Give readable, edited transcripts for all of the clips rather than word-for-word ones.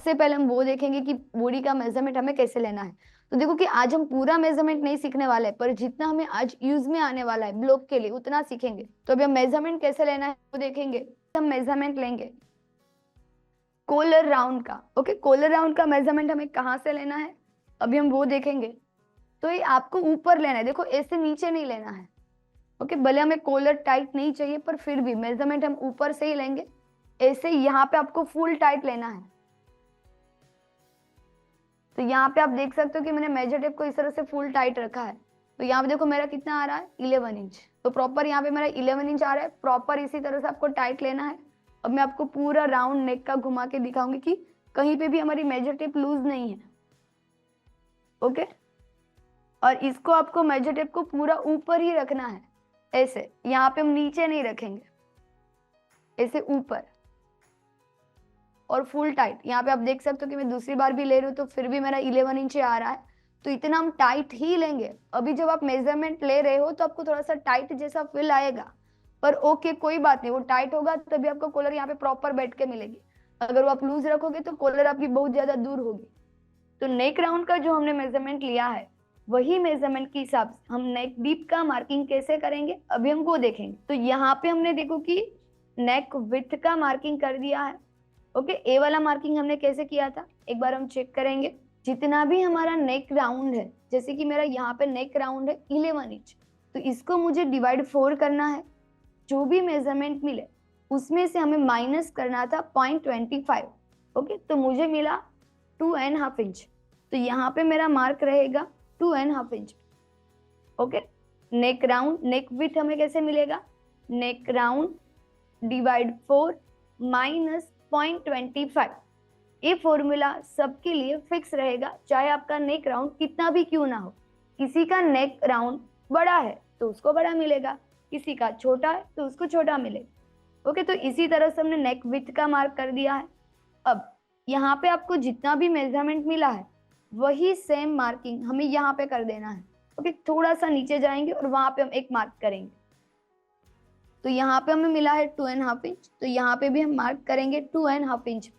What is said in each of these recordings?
सबसे पहले हम वो देखेंगे कि बॉडी का मेजरमेंट हमें कैसे लेना है। तो देखो कि आज हम पूरा मेजरमेंट नहीं सीखने वाले हैं, पर जितना हमें आज यूज में आने वाला है ब्लॉक के लिए उतना सीखेंगे। तो अभी हम मेजरमेंट कैसे लेना है वो देखेंगे। हम मेजरमेंट लेंगे कोलर राउंड का। ओके, कोलर राउंड का मेजरमेंट हमें कहाँ से लेना है अभी हम वो देखेंगे। तो ये आपको ऊपर लेना है, देखो ऐसे नीचे नहीं लेना है। ओके, भले हमें कॉलर टाइट नहीं चाहिए पर फिर भी मेजरमेंट हम ऊपर से ही लेंगे। ऐसे यहाँ पे आपको फुल टाइट लेना है। तो यहाँ पे आप देख सकते हो कि मैंने मेजर टेप को इस तरह से फुल टाइट रखा है। तो यहाँ पे देखो मेरा कितना आ रहा है 11 इंच। तो प्रॉपर यहाँ पे मेरा 11 इंच आ रहा है। प्रॉपर इसी तरह से आपको टाइट लेना है। अब मैं आपको पूरा राउंड नेक का घुमा के दिखाऊंगी कि कहीं पे भी हमारी मेजर टेप लूज नहीं है। ओके, और इसको आपको मेजर टेप को पूरा ऊपर ही रखना है। ऐसे यहाँ पे हम नीचे नहीं रखेंगे, ऐसे ऊपर और फुल टाइट। यहाँ पे आप देख सकते हो कि मैं दूसरी बार भी ले रही हूँ तो फिर भी मेरा 11 इंच आ रहा है। तो इतना हम टाइट ही लेंगे। अभी जब आप मेजरमेंट ले रहे हो तो आपको थोड़ा सा टाइट जैसा फील आएगा, पर ओके कोई बात नहीं, वो टाइट होगा तभी आपको कॉलर यहाँ पे प्रॉपर बैठ के मिलेगी। अगर वो आप लूज रखोगे तो कॉलर आपकी बहुत ज्यादा दूर होगी। तो नेक राउंड का जो हमने मेजरमेंट लिया है वही मेजरमेंट के हिसाब से हम नेक डीप का मार्किंग कैसे करेंगे अभी हम वो देखेंगे। तो यहाँ पे हमने देखो कि नेक विड्थ का मार्किंग कर दिया है। ओके, ए वाला मार्किंग हमने कैसे किया था एक बार हम चेक करेंगे। जितना भी हमारा नेक राउंड है, जैसे कि मेरा यहाँ पे नेक राउंड है 11 इंच, तो इसको मुझे डिवाइड 4 करना है। जो भी मेजरमेंट मिले उसमें से हमें माइनस करना था 0.25। ओके, तो मुझे मिला 2.5 इंच। तो यहाँ पे मेरा मार्क रहेगा 2.5 इंच। ओके, नेक राउंड नेक विड्थ हमें कैसे मिलेगा, नेक राउंड डिवाइड 4 माइनस 0.25। ये फॉर्मूला सबके लिए फिक्स रहेगा, चाहे आपका नेक राउंड कितना भी क्यों ना हो। किसी का नेक राउंड बड़ा है तो उसको बड़ा मिलेगा, किसी का छोटा है तो उसको छोटा मिलेगा। ओके, तो इसी तरह से हमने नेक विड्थ का मार्क कर दिया है। अब यहाँ पे आपको जितना भी मेजरमेंट मिला है वही सेम मार्किंग हमें यहाँ पे कर देना है। ओके, थोड़ा सा नीचे जाएंगे और वहां पे हम एक मार्क करेंगे। तो यहाँ पे हमें मिला है 2.5 इंच, तो यहाँ पे भी हम मार्क करेंगे 2.5 इंच।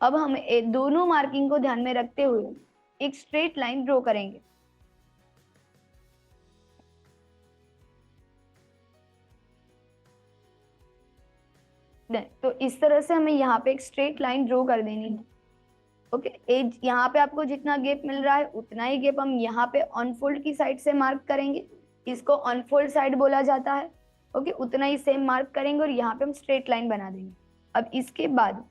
अब हम दोनों मार्किंग को ध्यान में रखते हुए एक स्ट्रेट लाइन ड्रॉ करेंगे। तो इस तरह से हमें यहाँ पे एक स्ट्रेट लाइन ड्रॉ कर देनी है। ओके, एज यहाँ पे आपको जितना गैप मिल रहा है उतना ही गैप हम यहाँ पे अनफोल्ड की साइड से मार्क करेंगे। इसको अनफोल्ड साइड बोला जाता है। ओके, उतना ही सेम मार्क करेंगे और यहाँ पे हम स्ट्रेट लाइन बना देंगे। अब इसके बाद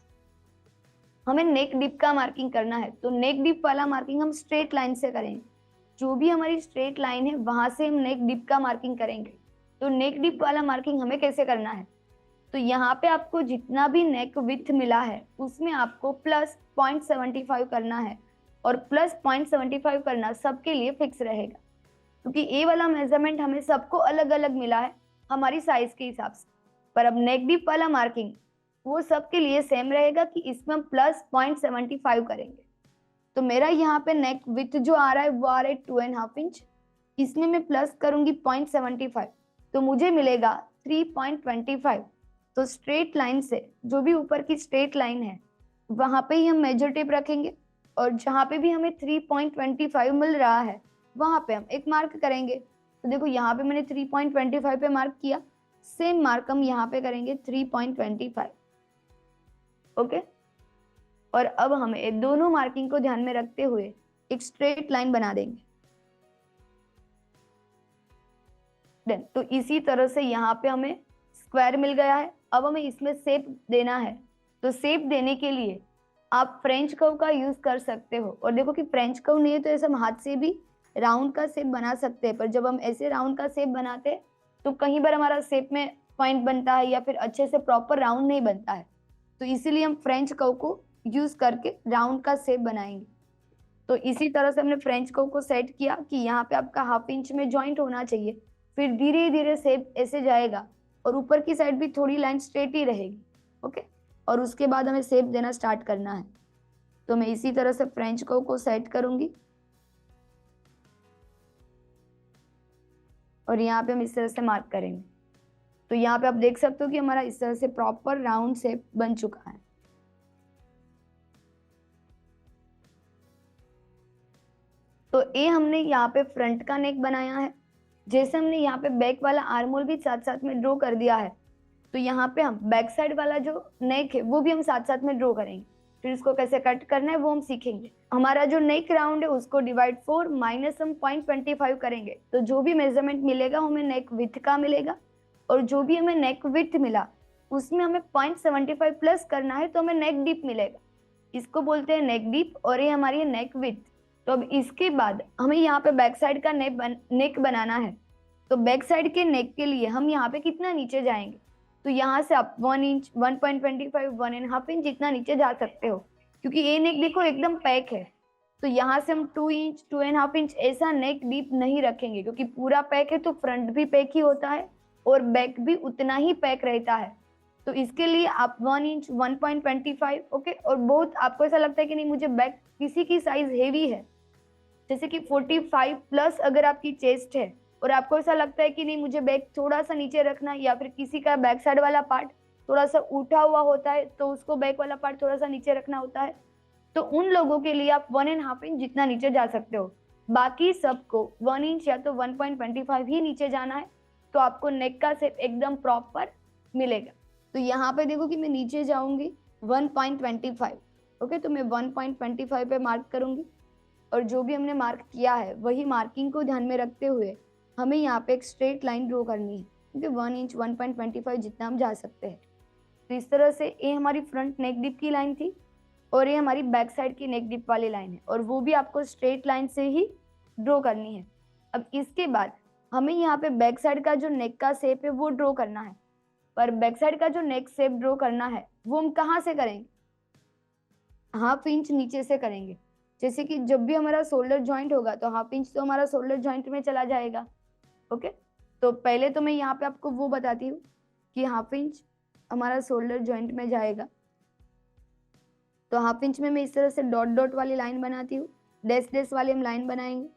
हमें नेक डिप का मार्किंग करना है। तो नेक डिप वाला मार्किंग हम स्ट्रेट लाइन से करेंगे। जो भी हमारी स्ट्रेट लाइन है वहां से हम नेक डिप का मार्किंग करेंगे। तो नेक डिप वाला मार्किंग हमें कैसे करना है, तो यहाँ पे आपको जितना भी नेक विड्थ मिला है उसमें आपको प्लस 0.75 करना है। और प्लस 0.75 करना सबके लिए फिक्स रहेगा, क्योंकि ए वाला मेजरमेंट हमें सबको अलग अलग मिला है हमारी साइज के हिसाब से। पर अब नेक डीप वाला मार्किंग वो सबके लिए सेम रहेगा कि इसमें हम प्लस 0.75 करेंगे। तो मेरा यहाँ पे नेक विड्थ जो आ रहा है वो आ रहा है 2.5 इंच। इसमें मैं प्लस करूंगी 0.75 तो मुझे मिलेगा 3.25। तो स्ट्रेट लाइन से जो भी ऊपर की स्ट्रेट लाइन है वहां पे ही हम मेजर टेप रखेंगे और जहां पे भी हमें 3.25 मिल रहा है वहां पे हम एक मार्क करेंगे। तो देखो यहाँ पे मैंने 3.25 पे मार्क किया, सेम मार्क हम यहाँ पे करेंगे 3.25। ओके, और अब हमें दोनों मार्किंग को ध्यान में रखते हुए एक स्ट्रेट लाइन बना देंगे। देन तो इसी तरह से यहाँ पे हमें स्क्वायर मिल गया है। अब हमें इसमें शेप देना है। तो शेप देने के लिए आप फ्रेंच कर्व का यूज कर सकते हो। और देखो कि फ्रेंच कर्व नहीं है तो ऐसे हम हाथ से भी राउंड का शेप बना सकते हैं। पर जब हम ऐसे राउंड का शेप बनाते हैं तो कहीं बार हमारा शेप में पॉइंट बनता है या फिर अच्छे से प्रॉपर राउंड नहीं बनता है। तो इसीलिए हम फ्रेंच कर्व को यूज करके राउंड का शेप बनाएंगे। तो इसी तरह से हमने फ्रेंच कर्व को सेट किया कि यहाँ पे आपका हाफ इंच में ज्वाइंट होना चाहिए। फिर धीरे धीरे शेप ऐसे जाएगा और ऊपर की साइड भी थोड़ी लाइन स्ट्रेट ही रहेगी। ओके, और उसके बाद हमें शेप देना स्टार्ट करना है। तो मैं इसी तरह से फ्रेंच कर्व को सेट करूंगी और यहाँ पे हम इस तरह से मार्क करेंगे। तो यहाँ पे आप देख सकते हो कि हमारा इस तरह से प्रॉपर राउंड शेप बन चुका है। तो ए हमने यहाँ पे फ्रंट का नेक बनाया है, जैसे हमने यहाँ पे बैक वाला आर्म होल भी साथ साथ में ड्रॉ कर दिया है, तो यहाँ पे हम बैक साइड वाला जो नेक है वो भी हम साथ साथ में ड्रॉ करेंगे। फिर इसको कैसे कट करना है वो हम सीखेंगे। हमारा जो नेक राउंड है उसको डिवाइड 4 माइनस हम 0.25 करेंगे, तो जो भी मेजरमेंट मिलेगा हमें नेक विड्थ का मिलेगा, और जो भी हमें नेक विड्थ मिला उसमें हमें 0.75 प्लस करना है तो हमें नेक डीप मिलेगा। इसको बोलते हैं नेक डीप, और ये हमारी नेक विड्थ। तो अब इसके बाद हमें यहाँ पे बैक साइड का नेक बनाना है, तो बैक साइड के नेक के लिए हम यहाँ पे कितना नीचे जाएंगे, तो यहाँ से आप 1 इंच 1.25 1.5 इंच जितना नीचे जा सकते हो, क्योंकि ये नेक देखो एकदम पैक है। तो यहाँ से हम 2 इंच 2.5 इंच ऐसा नेक डीप नहीं रखेंगे, क्योंकि पूरा पैक है तो फ्रंट भी पैक ही होता है और बैक भी उतना ही पैक रहता है। तो इसके लिए आप 1 इंच 1.25 ओके। और बहुत आपको ऐसा लगता है कि नहीं मुझे बैक किसी की साइज हेवी है, जैसे कि 45 प्लस अगर आपकी चेस्ट है और आपको ऐसा लगता है कि नहीं मुझे बैक थोड़ा सा नीचे रखना है, या फिर किसी का बैक साइड वाला पार्ट थोड़ा सा उठा हुआ होता है तो उसको बैक वाला पार्ट थोड़ा सा नीचे रखना होता है, तो उन लोगों के लिए आप 1.5 इंच जितना नीचे जा सकते हो। बाकी सबको 1 इंच या तो 1.25 ही नीचे जाना है, तो आपको नेक का शेप एकदम प्रॉपर मिलेगा। तो यहाँ पे देखो कि मैं नीचे जाऊंगी 1.25 ओके, तो मैं 1.25 पे मार्क करूंगी, और जो भी हमने मार्क किया है वही मार्किंग को ध्यान में रखते हुए हमें यहाँ पे एक स्ट्रेट लाइन ड्रॉ करनी है, क्योंकि 1 इंच 1.25 जितना हम जा सकते हैं। तो इस तरह से ये हमारी फ्रंट नेक डिप की लाइन थी, और ये हमारी बैक साइड की नेक डिप वाली लाइन है, और वो भी आपको स्ट्रेट लाइन से ही ड्रॉ करनी है। अब इसके बाद हमें यहाँ पे बैक साइड का जो नेक का शेप है वो ड्रॉ करना है, पर बैक साइड का जो नेक शेप ड्रॉ करना है वो हम कहाँ से करेंगे, 1/2 इंच नीचे से करेंगे। जैसे कि जब भी हमारा शोल्डर जॉइंट होगा तो 1/2 इंच तो हमारा शोल्डर जॉइंट में चला जाएगा ओके। तो पहले तो मैं यहाँ पे आपको वो बताती हूँ कि 1/2 इंच हमारा शोल्डर जॉइंट में जाएगा, तो 1/2 इंच में मैं इस तरह से डॉट डॉट वाली लाइन बनाती हूँ, डैश डैश वाली हम लाइन बनाएंगे।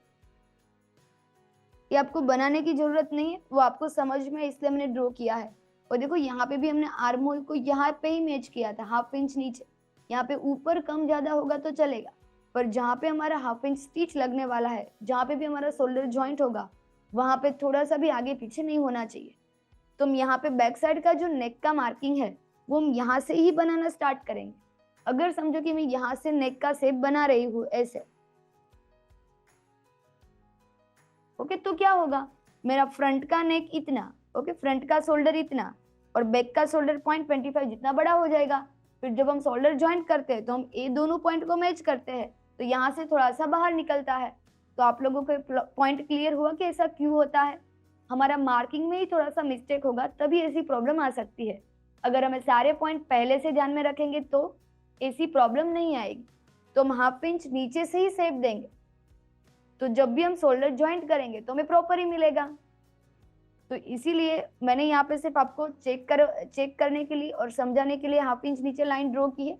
ये आपको बनाने की जरूरत नहीं है, वो आपको समझ में इसलिए हमने ड्रॉ किया है। और देखो यहाँ पे भी हमने आर्म होल को यहाँ पे ही मैच किया था 1/2 इंच नीचे, यहाँ पे ऊपर कम ज्यादा होगा तो चलेगा, पर जहाँ पे हमारा 1/2 इंच स्टिच लगने वाला है, जहाँ पे भी हमारा शोल्डर जॉइंट होगा वहां पे थोड़ा सा भी आगे पीछे नहीं होना चाहिए। तो हम यहाँ पे बैक साइड का जो नेक का मार्किंग है वो हम यहाँ से ही बनाना स्टार्ट करेंगे। अगर समझो कि मैं यहाँ से नेक का शेप बना रही हूँ ऐसे ओके, तो क्या होगा, मेरा फ्रंट का नेक इतना ओके, फ्रंट का शोल्डर इतना और बैक का शोल्डर 0.25 जितना बड़ा हो जाएगा। फिर जब हम शोल्डर ज्वाइंट करते हैं तो हम ये दोनों पॉइंट को मैच करते हैं, तो यहाँ से थोड़ा सा बाहर निकलता है। तो आप लोगों को पॉइंट क्लियर हुआ कि ऐसा क्यों होता है, हमारा मार्किंग में ही थोड़ा सा मिस्टेक होगा तभी ऐसी प्रॉब्लम आ सकती है। अगर हमें सारे पॉइंट पहले से ध्यान में रखेंगे तो ऐसी प्रॉब्लम नहीं आएगी। तो हम 1/2 इंच नीचे से ही शेप देंगे, तो जब भी हम शोल्डर ज्वाइंट करेंगे तो हमें प्रॉपर ही मिलेगा। तो इसीलिए मैंने यहाँ पे सिर्फ आपको चेक करने के लिए और समझाने के लिए 1/2 इंच नीचे लाइन ड्रॉ की है।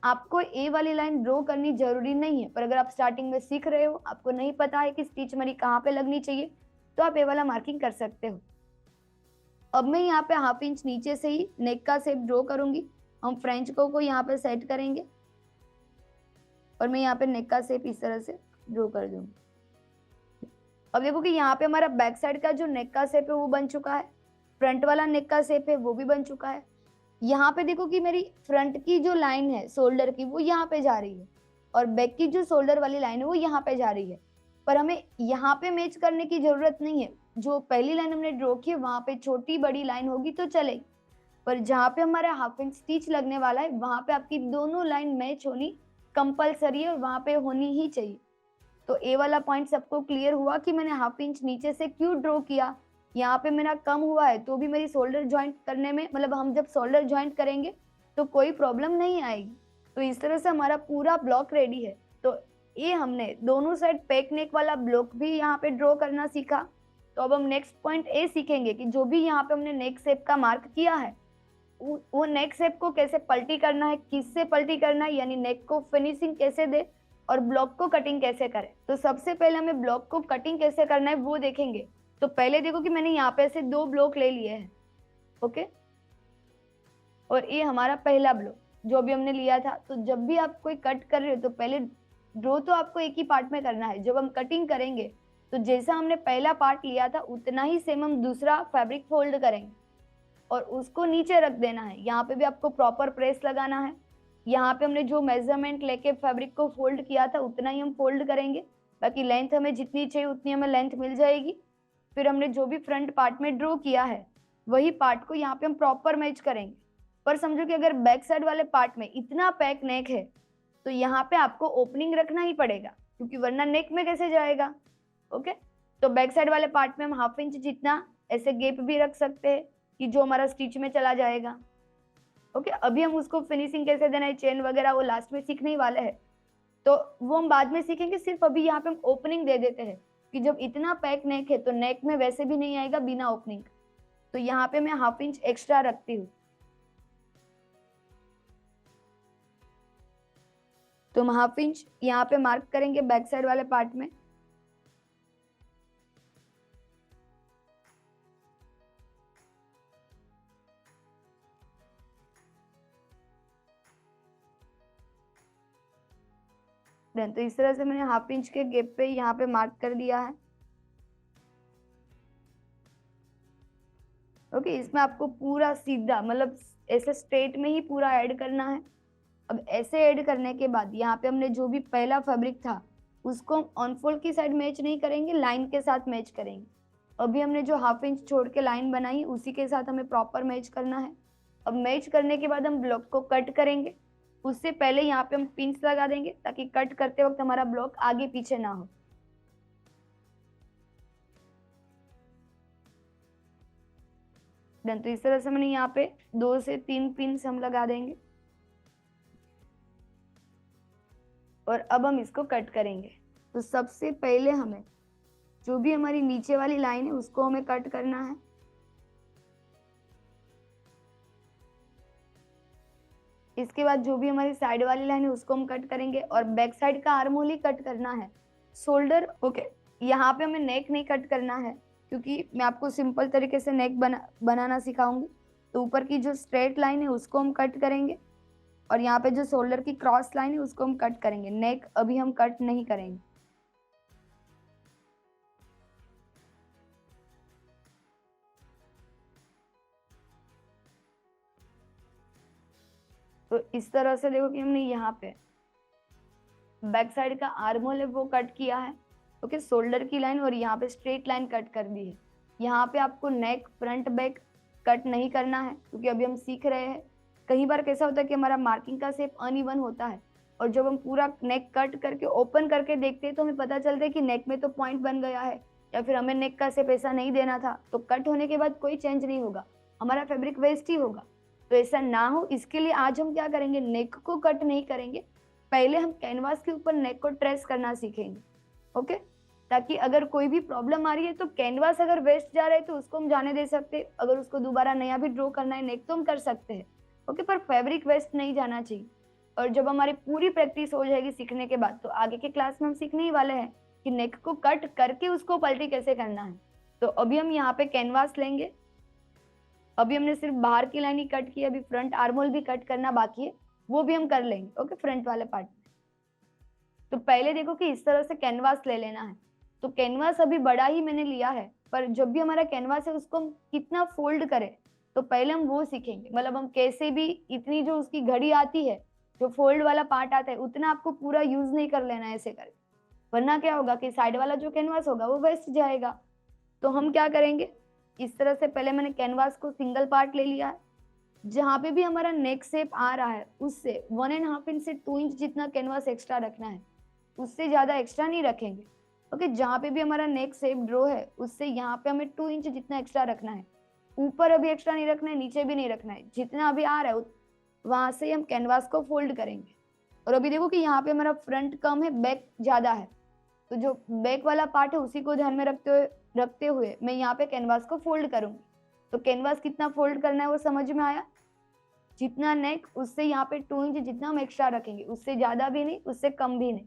आपको ए वाली लाइन ड्रॉ करनी जरूरी नहीं है, पर अगर आप स्टार्टिंग में सीख रहे हो, आपको नहीं पता है कि स्टिच हमारी कहाँ पे लगनी चाहिए, तो आप ए वाला मार्किंग कर सकते हो। अब मैं यहाँ पे 1/2 इंच नीचे से ही नेक का शेप ड्रॉ करूंगी। हम फ्रेंच को यहाँ पे सेट करेंगे और मैं यहाँ पे नेक का शेप इस तरह से ड्रॉ कर दूंगी। अब देखो कि यहाँ पे हमारा बैक साइड का जो नेक का शेप है वो बन चुका है, फ्रंट वाला नेक का शेप है वो भी बन चुका है। यहाँ पे देखो कि मेरी फ्रंट की जो लाइन है शोल्डर की वो यहाँ पे जा रही है, और बैक की जो शोल्डर वाली लाइन है वो यहाँ पे जा रही है, पर हमें यहाँ पे मैच करने की जरूरत नहीं है। जो पहली लाइन हमने ड्रॉ की है वहां पे छोटी बड़ी लाइन होगी तो चलेगी, पर जहाँ पे हमारा 1/2 इंच स्टिच लगने वाला है वहां पे आपकी दोनों लाइन मैच होनी कंपलसरी है और वहां पे होनी ही चाहिए। तो ए वाला पॉइंट सबको क्लियर हुआ कि मैंने 1/2 इंच नीचे से क्यों ड्रॉ किया। यहाँ पे मेरा कम हुआ है तो भी मेरी शोल्डर ज्वाइंट करने में, मतलब हम जब शोल्डर ज्वाइंट करेंगे तो कोई प्रॉब्लम नहीं आएगी। तो इस तरह से हमारा पूरा ब्लॉक रेडी है। तो ये हमने दोनों साइड पैक नेक वाला ब्लॉक भी यहाँ पे ड्रॉ करना सीखा। तो अब हम नेक्स्ट पॉइंट ए सीखेंगे कि जो भी यहाँ पे हमने नेक शेप का मार्क किया है वो नेक शेप को कैसे पलटी करना है, किससे पलटी करना है, यानी नेक को फिनिशिंग कैसे दे और ब्लॉक को कटिंग कैसे करें। तो सबसे पहले हमें ब्लॉक को कटिंग कैसे करना है वो देखेंगे। तो पहले देखो कि मैंने यहाँ पे ऐसे 2 ब्लॉक ले लिए हैं ओके, और ये हमारा पहला ब्लॉक जो भी हमने लिया था। तो जब भी आप कोई कट कर रहे हो तो पहले ड्रॉ तो आपको एक ही पार्ट में करना है। जब हम कटिंग करेंगे तो जैसा हमने पहला पार्ट लिया था उतना ही सेम हम दूसरा फैब्रिक फोल्ड करेंगे और उसको नीचे रख देना है। यहाँ पे भी आपको प्रॉपर प्रेस लगाना है। यहाँ पे हमने जो मेजरमेंट लेके फैब्रिक को फोल्ड किया था उतना ही हम फोल्ड करेंगे, बाकी लेंथ हमें जितनी चाहिए उतनी हमें लेंथ मिल जाएगी। फिर हमने जो भी फ्रंट पार्ट में ड्रॉ किया है वही पार्ट को यहाँ पे हम प्रॉपर मैच करेंगे। पर समझो कि अगर बैक साइड वाले पार्ट में इतना पैक नेक है तो यहाँ पे आपको ओपनिंग रखना ही पड़ेगा, क्योंकि वरना नेक में कैसे जाएगा। ओके, तो बैक साइड वाले पार्ट में हम 1/2 इंच जितना ऐसे गैप भी रख सकते हैं कि जो हमारा स्टिच में चला जाएगा। ओके, अभी हम उसको फिनिशिंग कैसे देना है, चेन वगैरह, वो लास्ट में सीखने ही वाले हैं, तो वो हम बाद में सीखेंगे। सिर्फ अभी यहाँ पे हम ओपनिंग दे देते हैं कि जब इतना पैक नेक है तो नेक में वैसे भी नहीं आएगा बिना ओपनिंग। तो यहाँ पे मैं 1/2 इंच एक्स्ट्रा रखती हूँ। तो हम 1/2 इंच यहाँ पे मार्क करेंगे बैक साइड वाले पार्ट में। देन तो इस तरह से मैंने 1/2 इंच के गैप पे यहाँ पे मार्क कर दिया है। ओके, इसमें आपको पूरा सीधा मतलब ऐसे स्ट्रेट में ही पूरा ऐड करना है। अब ऐसे ऐड करने के बाद यहाँ पे हमने जो भी पहला फैब्रिक था उसको हम ऑन फोल्ड की साइड मैच नहीं करेंगे, लाइन के साथ मैच करेंगे। अभी हमने जो 1/2 इंच छोड़ के लाइन बनाई उसी के साथ हमें प्रॉपर मैच करना है। अब मैच करने के बाद हम ब्लॉक को कट करेंगे। उससे पहले यहाँ पे हम पिंस लगा देंगे ताकि कट करते वक्त हमारा ब्लॉक आगे पीछे ना हो। डन, तो इस तरह से मैंने यहाँ पे 2 से 3 पिंस हम लगा देंगे और अब हम इसको कट करेंगे। तो सबसे पहले हमें जो भी हमारी नीचे वाली लाइन है उसको हमें कट करना है। इसके बाद जो भी हमारी साइड वाली लाइन है उसको हम कट करेंगे और बैक साइड का आर्म होल ही कट करना है, शोल्डर। ओके, यहाँ पे हमें नेक नहीं कट करना है क्योंकि मैं आपको सिंपल तरीके से नेक बनाना सिखाऊंगी। तो ऊपर की जो स्ट्रेट लाइन है उसको हम कट करेंगे और यहाँ पे जो शोल्डर की क्रॉस लाइन है उसको हम कट करेंगे। नेक अभी हम कट नहीं करेंगे। तो इस तरह से देखो कि हमने यहाँ पे बैक साइड का आर्म होल है वो कट किया है। ओके, शोल्डर की लाइन और यहाँ पे स्ट्रेट लाइन कट कर दी है। यहाँ पे आपको नेक फ्रंट बैक कट नहीं करना है क्योंकि अभी हम सीख रहे हैं। कई बार कैसा होता है कि हमारा मार्किंग का शेप अनइवन होता है और जब हम पूरा नेक कट करके ओपन करके देखते हैं तो हमें पता चलता है कि नेक में तो पॉइंट बन गया है या फिर हमें नेक का शेप ऐसा नहीं देना था। तो कट होने के बाद कोई चेंज नहीं होगा, हमारा फैब्रिक वेस्ट ही होगा। तो ऐसा ना हो इसके लिए आज हम क्या करेंगे, नेक को कट नहीं करेंगे, पहले हम कैनवास के ऊपर नेक को ट्रेस करना सीखेंगे। ओके, ताकि अगर कोई भी प्रॉब्लम आ रही है तो कैनवास अगर वेस्ट जा रहा है तो उसको हम जाने दे सकते हैं। अगर उसको दोबारा नया भी ड्रॉ करना है नेक तो हम कर सकते हैं। ओके, पर फैब्रिक वेस्ट नहीं जाना चाहिए। और जब हमारी पूरी प्रैक्टिस हो जाएगी सीखने के बाद तो आगे के क्लास में हम सीखने ही वाले हैं कि नेक को कट करके उसको पलटी कैसे करना है। तो अभी हम यहाँ पे कैनवास लेंगे। अभी हमने सिर्फ बाहर की लाइन ही कट की, अभी फ्रंट आर्म होल भी कट करना बाकी है, वो भी हम कर लेंगे। ओके, फ्रंट वाले पार्ट में तो पहले देखो कि इस तरह से कैनवास ले लेना है। तो कैनवास अभी बड़ा ही मैंने लिया है, पर जब भी हमारा कैनवास है उसको हम कितना फोल्ड करें तो पहले हम वो सीखेंगे। मतलब हम कैसे भी इतनी जो उसकी घड़ी आती है, जो फोल्ड वाला पार्ट आता है, उतना आपको पूरा यूज नहीं कर लेना है ऐसे करके, वरना क्या होगा कि साइड वाला जो कैनवास होगा वो वेस्ट जाएगा। तो हम क्या करेंगे, इस तरह से पहले मैंने कैनवास को सिंगल पार्ट ले लिया है। जहाँ पे भी हमारा नेक शेप आ रहा है उससे 1.5 इंच से 2 इंच जितना कैनवास एक्स्ट्रा रखना है, उससे ज्यादा एक्स्ट्रा नहीं रखेंगे। ओके, जहाँ पे भी हमारा नेक शेप ड्रॉ है उससे यहाँ पे हमें 2 इंच जितना एक्स्ट्रा रखना है। ऊपर अभी एक्स्ट्रा नहीं रखना है, नीचे भी नहीं रखना है, जितना अभी आ रहा है वहां से हम कैनवास को फोल्ड करेंगे। और अभी देखो कि यहाँ पे हमारा फ्रंट कम है, बैक ज्यादा है, तो जो बैक वाला पार्ट है उसी को ध्यान में रखते हुए मैं यहाँ पे कैनवास को फोल्ड करूंगी। तो कैनवास कितना फोल्ड करना है वो समझ में आया। जितना नेक उससे यहाँ पे 2 इंच जितना हम एक्स्ट्रा रखेंगे, उससे ज्यादा भी नहीं उससे कम भी नहीं।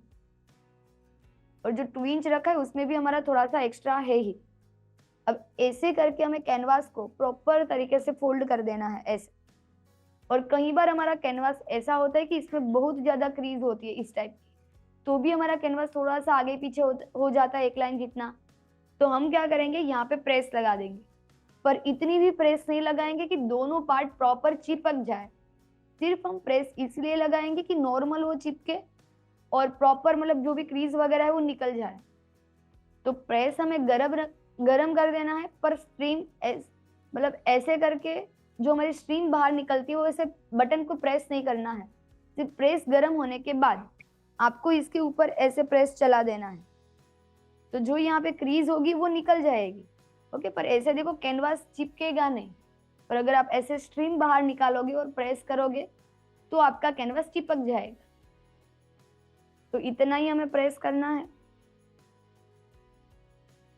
और जो 2 इंच रखा है उसमें भी हमारा थोड़ा सा एक्स्ट्रा है ही। अब ऐसे करके हमें कैनवास को प्रॉपर तरीके से फोल्ड कर देना है ऐसे। और कई बार हमारा कैनवास ऐसा होता है कि इसमें बहुत ज्यादा क्रीज होती है इस टाइप की, तो भी हमारा कैनवास थोड़ा सा आगे पीछे हो जाता है एक लाइन जितना, तो हम क्या करेंगे, यहाँ पे प्रेस लगा देंगे। पर इतनी भी प्रेस नहीं लगाएंगे कि दोनों पार्ट प्रॉपर चिपक जाए, सिर्फ हम प्रेस इसलिए लगाएंगे कि नॉर्मल वो चिपके और प्रॉपर मतलब जो भी क्रीज वगैरह है वो निकल जाए। तो प्रेस हमें गरम कर देना है, पर स्ट्रीम मतलब ऐसे करके जो हमारी स्ट्रीम बाहर निकलती है वो ऐसे बटन को प्रेस नहीं करना है, सिर्फ प्रेस गरम होने के बाद आपको इसके ऊपर ऐसे प्रेस चला देना है, तो जो यहाँ पे क्रीज होगी वो निकल जाएगी। ओके, पर ऐसे देखो कैनवास चिपकेगा नहीं, पर अगर आप ऐसे स्ट्रीम बाहर निकालोगे और प्रेस करोगे तो आपका कैनवास चिपक जाएगा। तो इतना ही हमें प्रेस करना है।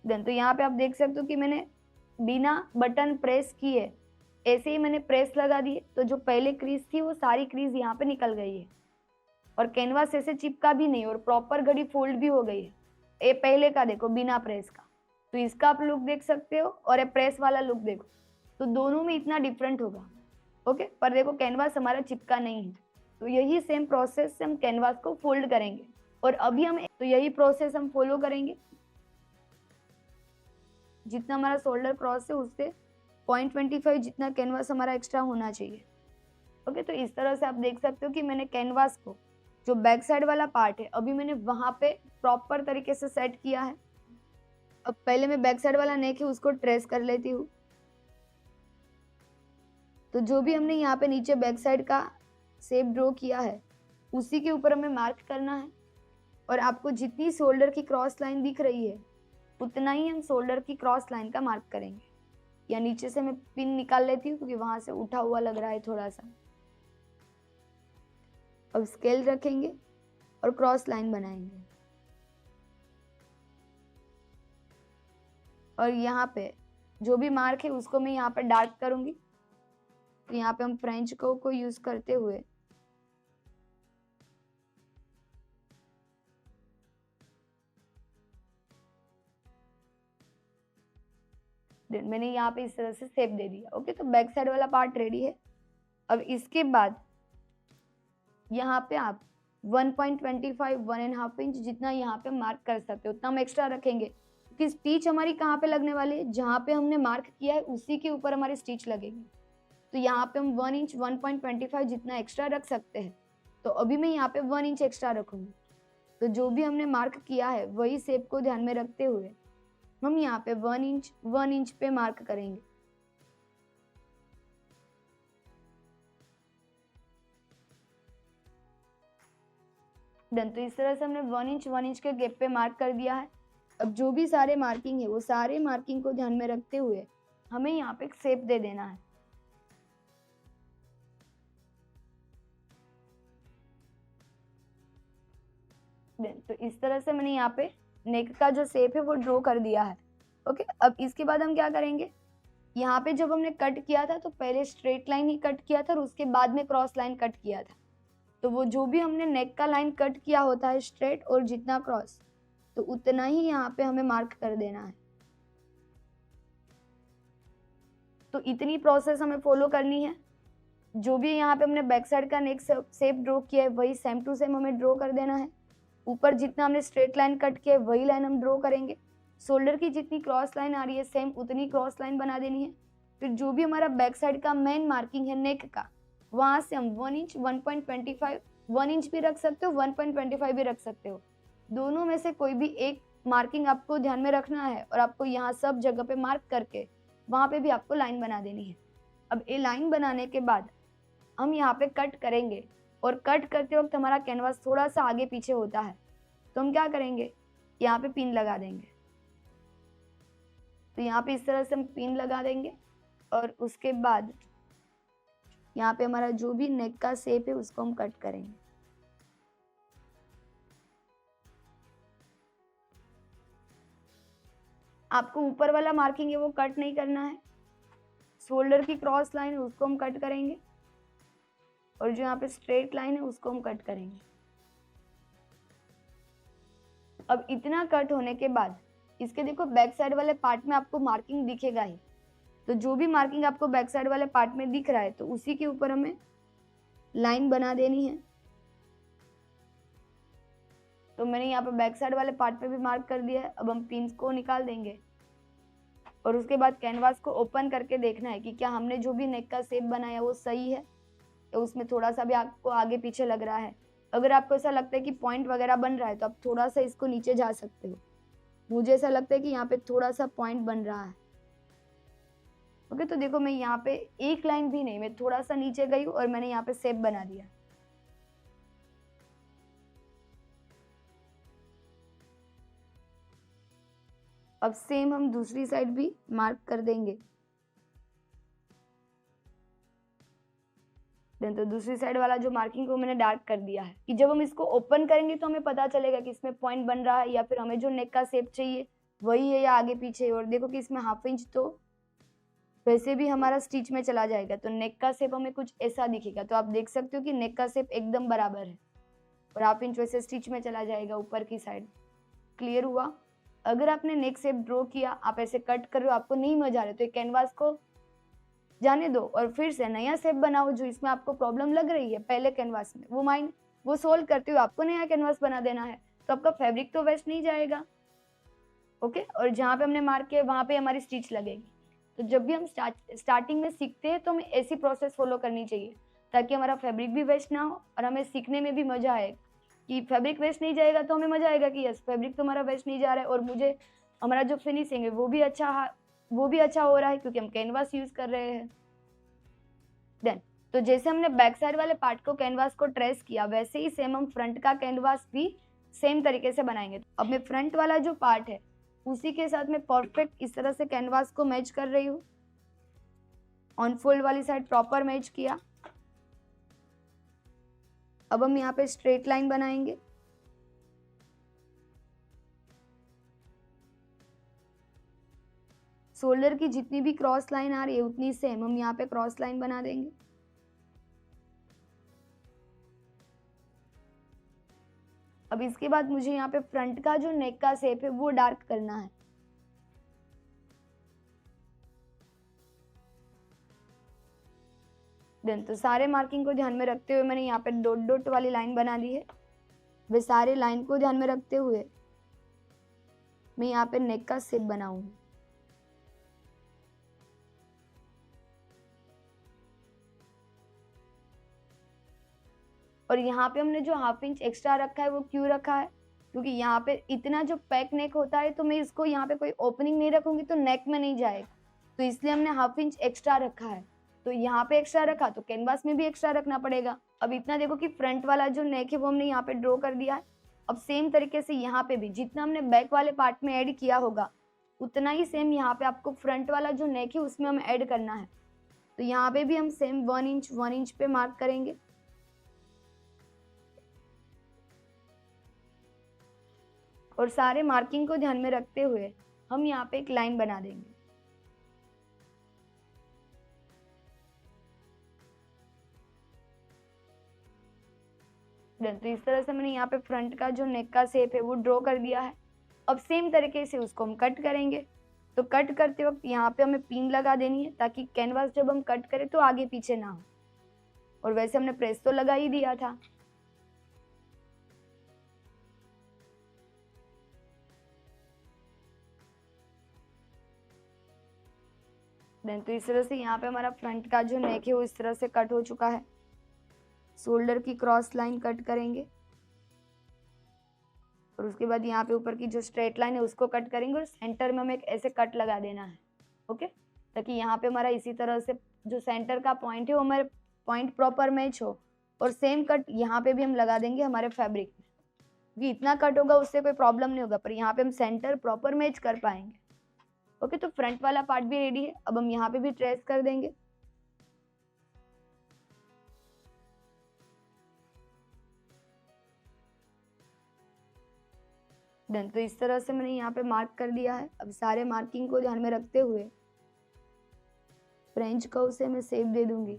देन तो यहाँ पे आप देख सकते हो कि मैंने बिना बटन प्रेस किए ऐसे ही मैंने प्रेस लगा दिए, तो जो पहले क्रीज थी वो सारी क्रीज यहाँ पे निकल गई है और कैनवास ऐसे चिपका भी नहीं और प्रॉपर घड़ी फोल्ड भी हो गई है। ये पहले का देखो बिना प्रेस का, तो इसका आप लुक देख सकते हो और ये प्रेस वाला लुक देखो, तो दोनों में इतना डिफरेंट होगा। ओके, पर देखो कैनवास हमारा चिपका नहीं है। तो यही सेम प्रोसेस से हम कैनवास को फोल्ड करेंगे और अभी हम तो यही प्रोसेस हम फॉलो करेंगे। जितना हमारा शोल्डर क्रॉस है उससे 0.25 जितना कैनवास हमारा एक्स्ट्रा होना चाहिए। ओके, तो इस तरह से आप देख सकते हो कि मैंने कैनवास को जो बैक साइड वाला पार्ट है अभी मैंने वहां पे प्रॉपर तरीके से सेट किया है। अब पहले मैं बैक साइड वाला नेक है उसको ट्रेस कर लेती हूँ। तो जो भी हमने यहाँ पे नीचे बैक साइड का शेप ड्रॉ किया है उसी के ऊपर हमें मार्क करना है और आपको जितनी शोल्डर की क्रॉस लाइन दिख रही है उतना ही हम शोल्डर की क्रॉस लाइन का मार्क करेंगे। या नीचे से मैं पिन निकाल लेती हूँ क्योंकि वहां से उठा हुआ लग रहा है थोड़ा सा। अब स्केल रखेंगे और क्रॉस लाइन बनाएंगे और यहाँ पे जो भी मार्क है उसको मैं यहाँ पे डार्क करूंगी। तो यहाँ पे हम फ्रेंच को यूज करते हुए मैंने यहाँ पे इस तरह से शेप दे दिया। ओके, तो बैक साइड वाला पार्ट रेडी है। अब इसके बाद यहाँ पे आप 1.25 1.5 इंच जितना यहाँ पे मार्क कर सकते हो उतना हम एक्स्ट्रा रखेंगे क्योंकि स्टिच हमारी कहाँ पे लगने वाली है, जहाँ पे हमने मार्क किया है उसी के ऊपर हमारी स्टिच लगेगी। तो यहाँ पे हम 1 इंच 1.25 जितना एक्स्ट्रा रख सकते हैं। तो अभी मैं यहाँ पे 1 इंच एक्स्ट्रा रखूंगी। तो जो भी हमने मार्क किया है वही शेप को ध्यान में रखते हुए हम यहाँ पे 1 इंच पे मार्क करेंगे। डन, तो इस तरह से हमने 1 इंच के गैप पे मार्क कर दिया है। अब जो भी सारे मार्किंग है वो सारे मार्किंग को ध्यान में रखते हुए हमें यहाँ पे एक शेप दे देना है। डन, तो इस तरह से मैंने यहाँ पे नेक का जो शेप है वो ड्रॉ कर दिया है। ओके, अब इसके बाद हम क्या करेंगे, यहाँ पे जब हमने कट किया था तो पहले स्ट्रेट लाइन ही कट किया था और उसके बाद में क्रॉस लाइन कट किया था। तो वो जो भी हमने नेक का लाइन कट किया होता है स्ट्रेट और जितना क्रॉस, तो उतना ही यहाँ पे हमें मार्क कर देना है। तो इतनी प्रोसेस हमें फॉलो करनी है। जो भी यहाँ पे हमने बैक साइड का नेक शेप ड्रॉ किया है वही सेम टू सेम हमें ड्रॉ कर देना है। ऊपर जितना हमने स्ट्रेट लाइन कट किया है वही लाइन हम ड्रॉ करेंगे। शोल्डर की जितनी क्रॉस लाइन आ रही है सेम उतनी क्रॉस लाइन बना देनी है। फिर जो भी हमारा बैक साइड का मेन मार्किंग है नेक का, वहां से हम 1 इंच 1.25 1 इंच भी रख सकते हो 1.25 भी रख सकते हो। दोनों में से कोई भी एक मार्किंग आपको ध्यान में रखना है और आपको यहाँ सब जगह पे मार्क करके वहां पे भी आपको लाइन बना देनी है। अब ये लाइन बनाने के बाद हम यहाँ पे कट करेंगे और कट करते वक्त हमारा कैनवास थोड़ा सा आगे पीछे होता है, तो हम क्या करेंगे, यहाँ पे पिन लगा देंगे। तो यहाँ पे इस तरह से हम पिन लगा देंगे और उसके बाद यहाँ पे हमारा जो भी नेक का शेप है उसको हम कट करेंगे। आपको ऊपर वाला मार्किंग है वो कट नहीं करना है, शोल्डर की क्रॉस लाइन है उसको हम कट करेंगे और जो यहाँ पे स्ट्रेट लाइन है उसको हम कट करेंगे। अब इतना कट होने के बाद इसके देखो बैक साइड वाले पार्ट में आपको मार्किंग दिखेगा ही, तो जो भी मार्किंग आपको बैक साइड वाले पार्ट में दिख रहा है तो उसी के ऊपर हमें लाइन बना देनी है। तो मैंने यहाँ पे बैक साइड वाले पार्ट पे भी मार्क कर दिया है। अब हम पिन को निकाल देंगे और उसके बाद कैनवास को ओपन करके देखना है कि क्या हमने जो भी नेक का शेप बनाया वो सही है या उसमें थोड़ा सा भी आपको आगे पीछे लग रहा है। अगर आपको ऐसा लगता है कि पॉइंट वगैरह बन रहा है तो आप थोड़ा सा इसको नीचे जा सकते हो। मुझे ऐसा लगता है कि यहाँ पे थोड़ा सा पॉइंट बन रहा है। ओके, तो देखो मैं यहाँ पे एक लाइन भी नहीं, मैं थोड़ा सा नीचे गई और मैंने यहाँ पे शेप बना दिया। अब सेम हम दूसरी साइड भी मार्क कर देंगे। तो दूसरी साइड वाला जो मार्किंग को मैंने डार्क कर दिया है कि जब हम इसको ओपन करेंगे तो हमें पता चलेगा कि इसमें पॉइंट बन रहा है या फिर हमें जो नेक का शेप चाहिए वही है या आगे पीछे। और देखो कि इसमें 1/2 इंच तो वैसे भी हमारा स्टिच में चला जाएगा, तो नेक का शेप हमें कुछ ऐसा दिखेगा। तो आप देख सकते हो कि नेक का शेप एकदम बराबर है और 1/2 इंच वैसे स्टिच में चला जाएगा ऊपर की साइड। क्लियर हुआ? अगर आपने नेक शेप ड्रॉ किया, आप ऐसे कट कर रहे हो, आपको नहीं मजा आ रहा तो एक कैनवास को जाने दो और फिर से नया शेप बनाओ। जो इसमें आपको प्रॉब्लम लग रही है पहले कैनवास में, वो सोल्व करते हुए आपको नया कैनवास बना देना है, तो आपका फैब्रिक तो वेस्ट नहीं जाएगा। ओके, और जहाँ पे हमने मार्क किया वहाँ पे हमारी स्टिच लगेगी। तो जब भी हम स्टार्टिंग में सीखते हैं तो हमें ऐसी प्रोसेस फॉलो करनी चाहिए ताकि हमारा फैब्रिक भी वेस्ट ना हो और हमें सीखने में भी मजा आए। कि फैब्रिक वेस्ट नहीं जाएगा तो हमें मजा आएगा कि यस फैब्रिक तो हमारा वेस्ट नहीं जा रहा है और मुझे हमारा जो फिनिशिंग है वो भी अच्छा हो रहा है क्योंकि हम कैनवास यूज कर रहे हैं। देन तो जैसे हमने बैक साइड वाले पार्ट को कैनवास को ट्रेस किया वैसे ही सेम हम फ्रंट का कैनवास भी सेम तरीके से बनाएंगे। अब मैं फ्रंट वाला जो पार्ट है उसी के साथ मैं परफेक्ट इस तरह से कैनवास को मैच कर रही हूँ। ऑन फोल्ड वाली साइड प्रॉपर मैच किया। अब हम यहाँ पे स्ट्रेट लाइन बनाएंगे। शोल्डर की जितनी भी क्रॉस लाइन आ रही है उतनी सेम हम यहाँ पे क्रॉस लाइन बना देंगे। अब इसके बाद मुझे यहाँ पे फ्रंट का जो नेक का शेप है वो डार्क करना है। देन तो सारे मार्किंग को ध्यान में रखते हुए मैंने यहाँ पे डॉट डॉट वाली लाइन बना दी है। वे सारे लाइन को ध्यान में रखते हुए मैं यहाँ पे नेक का शेप बनाऊंगी। और यहाँ पे हमने जो 1/2 इंच एक्स्ट्रा रखा है वो क्यों रखा है? क्योंकि यहाँ पे इतना जो पैक नेक होता है तो मैं इसको यहाँ पे कोई ओपनिंग नहीं रखूंगी तो नेक में नहीं जाएगा, तो इसलिए हमने 1/2 इंच एक्स्ट्रा रखा है। तो यहाँ पे एक्स्ट्रा रखा तो कैनवास में भी एक्स्ट्रा रखना पड़ेगा। अब इतना देखो कि फ्रंट वाला जो नेक है वो हमने यहाँ पे ड्रॉ कर दिया है। अब सेम तरीके से यहाँ पे भी जितना हमने बैक वाले पार्ट में ऐड किया होगा उतना ही सेम यहाँ पे आपको फ्रंट वाला जो नेक है उसमें हमें ऐड करना है। तो यहाँ पे भी हम सेम 1 इंच पे मार्क करेंगे। और सारे मार्किंग को ध्यान में रखते हुए हम यहाँ पे एक लाइन बना देंगे। तो इस तरह से मैंने यहाँ पे फ्रंट का जो नेक का शेप है वो ड्रॉ कर दिया है। अब सेम तरीके से उसको हम कट करेंगे। तो कट करते वक्त यहाँ पे हमें पिन लगा देनी है ताकि कैनवास जब हम कट करें तो आगे पीछे ना हो। और वैसे हमने प्रेस तो लगा ही दिया था। तो इस तरह से यहाँ पे हमारा फ्रंट का जो नेक है वो इस तरह से कट हो चुका है। शोल्डर की क्रॉस लाइन कट करेंगे और उसके बाद यहाँ पे ऊपर की जो स्ट्रेट लाइन है उसको कट करेंगे और सेंटर में हमें एक ऐसे कट लगा देना है। ओके, ताकि यहाँ पे हमारा इसी तरह से जो सेंटर का पॉइंट है वो हमारे पॉइंट प्रॉपर मैच हो। और सेम कट यहाँ पे भी हम लगा देंगे हमारे फैब्रिक में, क्योंकि इतना कट होगा उससे कोई प्रॉब्लम नहीं होगा, पर यहाँ पे हम सेंटर प्रॉपर मैच कर पाएंगे। ओके, तो फ्रंट वाला पार्ट भी रेडी है। अब हम यहाँ पे भी ट्रेस कर देंगे। डन, तो इस तरह से मैंने यहाँ पे मार्क कर दिया है। अब सारे मार्किंग को ध्यान में रखते हुए फ्रेंच कर्व से मैं शेप दे दूंगी।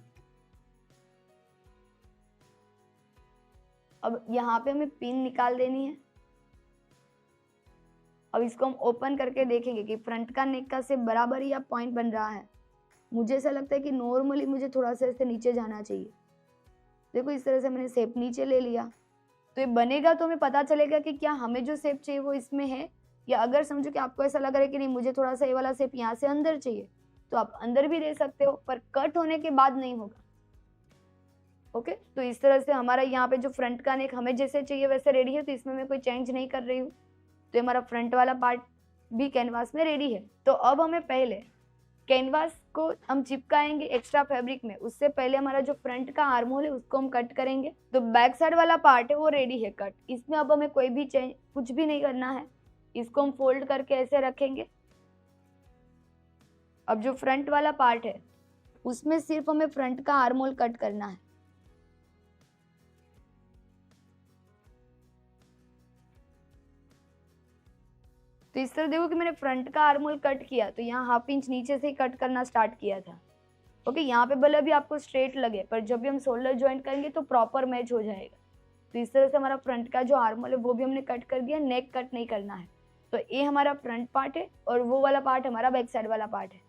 अब यहाँ पे हमें पिन निकाल देनी है। अब इसको हम ओपन करके देखेंगे कि फ्रंट का नेक का शेप बराबर ही या पॉइंट बन रहा है। मुझे ऐसा लगता है कि नॉर्मली मुझे थोड़ा सा ऐसे नीचे जाना चाहिए। देखो इस तरह से मैंने शेप नीचे ले लिया। तो ये बनेगा तो हमें पता चलेगा कि क्या हमें जो शेप चाहिए वो इसमें है, या अगर समझो कि आपको ऐसा लग रहा है कि नहीं मुझे थोड़ा सा ये वाला शेप यहाँ से अंदर चाहिए, तो आप अंदर भी दे सकते हो, पर कट होने के बाद नहीं होगा। ओके, तो इस तरह से हमारा यहाँ पे जो फ्रंट का नेक हमें जैसे चाहिए वैसे रेडी है, तो इसमें मैं कोई चेंज नहीं कर रही हूँ। तो हमारा फ्रंट वाला पार्ट भी कैनवास में रेडी है। तो अब हमें पहले कैनवास को हम चिपकाएंगे एक्स्ट्रा फैब्रिक में, उससे पहले हमारा जो फ्रंट का आर्म होल है उसको हम कट करेंगे। तो बैक साइड वाला पार्ट है वो रेडी है कट, इसमें अब हमें कोई भी चेंज कुछ भी नहीं करना है। इसको हम फोल्ड करके ऐसे रखेंगे। अब जो फ्रंट वाला पार्ट है उसमें सिर्फ हमें फ्रंट का आर्म होल कट करना है। तो इस तरह देखो कि मैंने फ्रंट का आर्म होल कट किया, तो यहाँ 1/2 इंच नीचे से ही कट करना स्टार्ट किया था। ओके, यहाँ पे भले भी आपको स्ट्रेट लगे, पर जब भी हम शोल्डर ज्वाइंट करेंगे तो प्रॉपर मैच हो जाएगा। तो इस तरह से हमारा फ्रंट का जो आर्म होल है वो भी हमने कट कर दिया, नेक कट नहीं करना है। तो ये हमारा फ्रंट पार्ट है और वो वाला पार्ट हमारा बैक साइड वाला पार्ट है।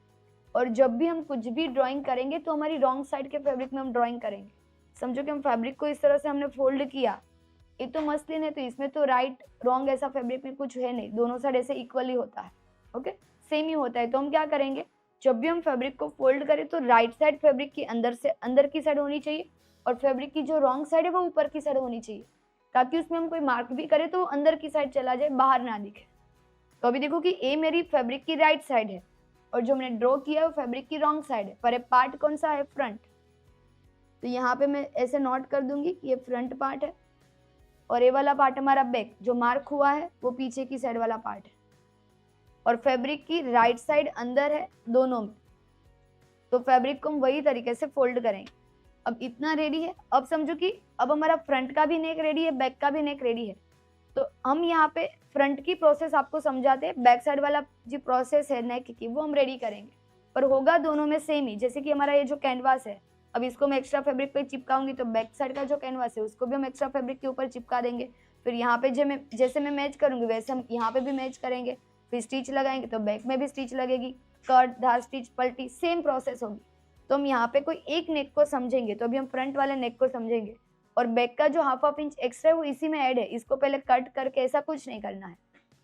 और जब भी हम कुछ भी ड्राइंग करेंगे तो हमारी रॉन्ग साइड के फैब्रिक में हम ड्राइंग करेंगे। समझो कि हम फैब्रिक को इस तरह से हमने फोल्ड किया, ये तो मसलिन है, तो इसमें तो राइट रॉन्ग ऐसा फैब्रिक में कुछ है नहीं, दोनों साइड ऐसे इक्वली होता है। ओके, सेम ही होता है। तो हम क्या करेंगे, जब भी हम फैब्रिक को फोल्ड करें तो राइट साइड फैब्रिक की अंदर से अंदर की साइड होनी चाहिए, और फैब्रिक की जो रॉन्ग साइड है वो ऊपर की साइड होनी चाहिए, ताकि उसमें हम कोई मार्क भी करें तो वो अंदर की साइड चला जाए, बाहर ना दिखे। तो अभी देखो कि ए मेरी फैब्रिक की राइट साइड है और जो मैंने ड्रॉ किया है वो फैब्रिक की रॉन्ग साइड है, पर ये पार्ट कौन सा है, फ्रंट। तो यहाँ पे मैं ऐसे नोट कर दूंगी कि ये फ्रंट पार्ट है और ये वाला पार्ट हमारा बैक, जो मार्क हुआ है वो पीछे की साइड वाला पार्ट है, और फैब्रिक की राइट साइड अंदर है दोनों में। तो फैब्रिक को हम वही तरीके से फोल्ड करेंगे। अब इतना रेडी है। अब समझो कि अब हमारा फ्रंट का भी नेक रेडी है, बैक का भी नेक रेडी है। तो हम यहाँ पे फ्रंट की प्रोसेस आपको समझाते हैं, बैक साइड वाला जो प्रोसेस है नेक की वो हम रेडी करेंगे, पर होगा दोनों में सेम ही। जैसे कि हमारा ये जो कैनवास है, अब इसको मैं एक्स्ट्रा फैब्रिक पे चिपकाऊंगी, तो बैक साइड का जो कैनवास है उसको भी हम एक्स्ट्रा फैब्रिक के ऊपर चिपका देंगे। फिर यहाँ पे जैसे मैं मैच करूंगी वैसे हम यहाँ पे भी मैच करेंगे। फिर स्टिच लगाएंगे तो बैक में भी स्टिच लगेगी, कट, धार, स्टिच, पलटी, सेम प्रोसेस होगी। तो हम यहाँ पे कोई एक नेक को समझेंगे, तो अभी हम फ्रंट वाले नेक को समझेंगे, और बैक का जो 1/2 इंच एक्स्ट्रा है वो इसी में ऐड है। इसको पहले कट करके ऐसा कुछ नहीं करना है।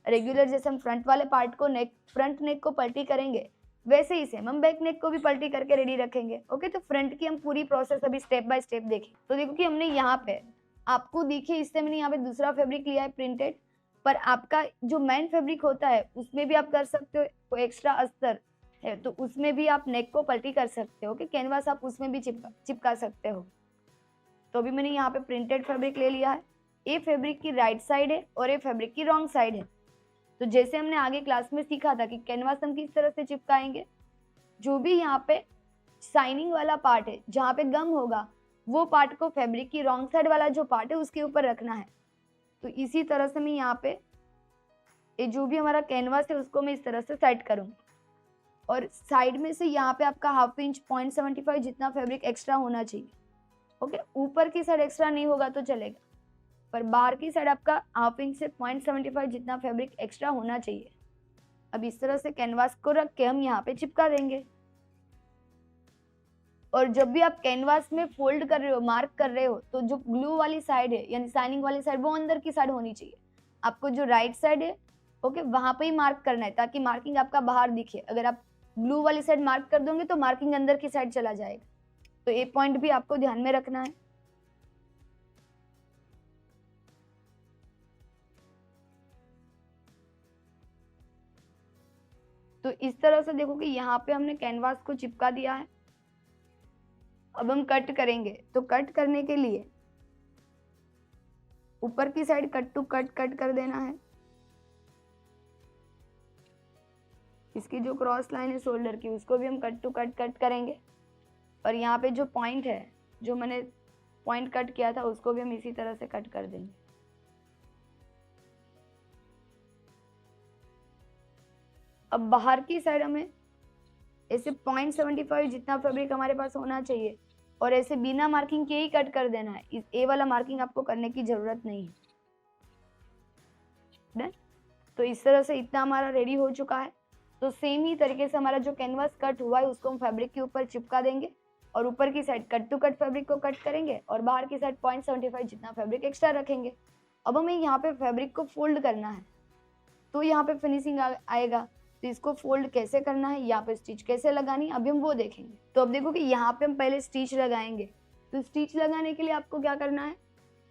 रेगुलर जैसे हम फ्रंट वाले पार्ट को फ्रंट नेक को पलटी करेंगे, वैसे ही सेम हम बैक नेक को भी पलटी करके रेडी रखेंगे। ओके, तो फ्रंट की हम पूरी प्रोसेस अभी स्टेप बाय स्टेप देखें। तो देखो कि हमने यहाँ पे आपको दिखे, इससे मैंने यहाँ पे दूसरा फैब्रिक लिया है प्रिंटेड, पर आपका जो मेन फैब्रिक होता है उसमें भी आप कर सकते हो। कोई एक्स्ट्रा अस्तर है तो उसमें भी आप नेक को पलटी कर सकते हो। कैनवास आप उसमें भी चिपका सकते हो। तो अभी मैंने यहाँ पे प्रिंटेड फैब्रिक ले लिया है। ये फैब्रिक की राइट साइड है और ये फैब्रिक की रॉन्ग साइड है। तो जैसे हमने आगे क्लास में सीखा था कि कैनवास हम किस तरह से चिपकाएंगे, जो भी यहाँ पे शाइनिंग वाला पार्ट है, जहाँ पे गम होगा, वो पार्ट को फैब्रिक की रॉन्ग साइड वाला जो पार्ट है उसके ऊपर रखना है। तो इसी तरह से मैं यहाँ पे ये जो भी हमारा कैनवास है उसको मैं इस तरह से सेट करूँगी, और साइड में से यहाँ पे आपका 1/2 इंच 0.75 जितना फैब्रिक एक्स्ट्रा होना चाहिए। ओके, ऊपर की साइड एक्स्ट्रा नहीं होगा तो चलेगा, पर बाहर की साइड आपका 1/2 इंच से 0.75 जितना फैब्रिक एक्स्ट्रा होना चाहिए। अब इस तरह से कैनवास को रख के हम यहाँ पे चिपका देंगे। और जब भी आप कैनवास में फोल्ड कर रहे हो, मार्क कर रहे हो, तो जो ग्लू वाली साइड है यानी शाइनिंग वाली साइड वो अंदर की साइड होनी चाहिए। आपको जो राइट साइड है ओके वहां पे ही मार्क करना है, ताकि मार्किंग आपका बाहर दिखे। अगर आप ब्लू वाली साइड मार्क कर दोगे तो मार्किंग अंदर की साइड चला जाएगा। तो ये पॉइंट भी आपको ध्यान में रखना है। तो इस तरह से देखो कि यहाँ पे हमने कैनवास को चिपका दिया है। अब हम कट करेंगे, तो कट करने के लिए ऊपर की साइड कट टू कट कर देना है। इसकी जो क्रॉस लाइन है शोल्डर की उसको भी हम कट टू कट करेंगे। और यहाँ पे जो पॉइंट है, जो मैंने पॉइंट कट किया था, उसको भी हम इसी तरह से कट कर देंगे। अब बाहर की साइड हमें ऐसे 0.75 जितना फैब्रिक हमारे पास होना चाहिए, और ऐसे बिना मार्किंग के ही कट कर देना है। इस ए वाला मार्किंग आपको करने की जरूरत नहीं है। डन। तो इस तरह से इतना हमारा रेडी हो चुका है। तो सेम ही तरीके से हमारा जो कैनवास कट हुआ है उसको हम फैब्रिक के ऊपर चिपका देंगे। और ऊपर की side cut to cut fabric को कट करेंगे और बाहर की साइड 0.75 जितना फैब्रिक एक्स्ट्रा रखेंगे। अब हमें यहाँ पे फैब्रिक को फोल्ड करना है, तो यहाँ पे फिनिशिंग आएगा। तो इसको फोल्ड कैसे करना है, यहाँ पे स्टिच कैसे लगानी है, अभी हम वो देखेंगे। तो अब देखो कि यहाँ पे हम पहले स्टिच लगाएंगे। तो स्टिच लगाने के लिए आपको क्या करना है,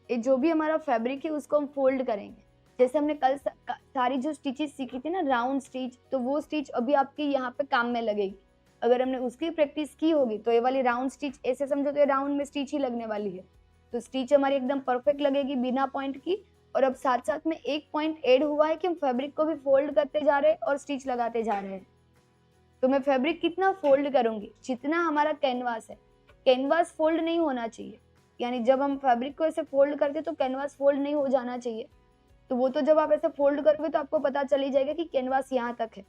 ये जो भी हमारा फैब्रिक है उसको हम फोल्ड करेंगे। जैसे हमने कल सारी जो स्टिचेस सीखी थी ना, राउंड स्टिच, तो वो स्टिच अभी आपके यहाँ पे काम में लगेगी। अगर हमने उसकी प्रैक्टिस की होगी तो ये वाली राउंड स्टिच ऐसे समझो तो ये राउंड में स्टिच ही लगने वाली है। तो स्टिच हमारी एकदम परफेक्ट लगेगी बिना पॉइंट की। और अब साथ साथ में एक पॉइंट ऐड हुआ है कि हम फैब्रिक को भी फोल्ड करते जा रहे हैं और स्टिच लगाते जा रहे हैं। तो मैं फैब्रिक कितना फोल्ड करूंगी, जितना हमारा कैनवास है। कैनवास फोल्ड नहीं होना चाहिए, यानी जब हम फैब्रिक को ऐसे फोल्ड करते तो कैनवास फोल्ड नहीं हो जाना चाहिए। तो वो तो जब आप ऐसे फोल्ड करोगे तो आपको पता चल ही जाएगा कि कैनवास यहाँ तक है।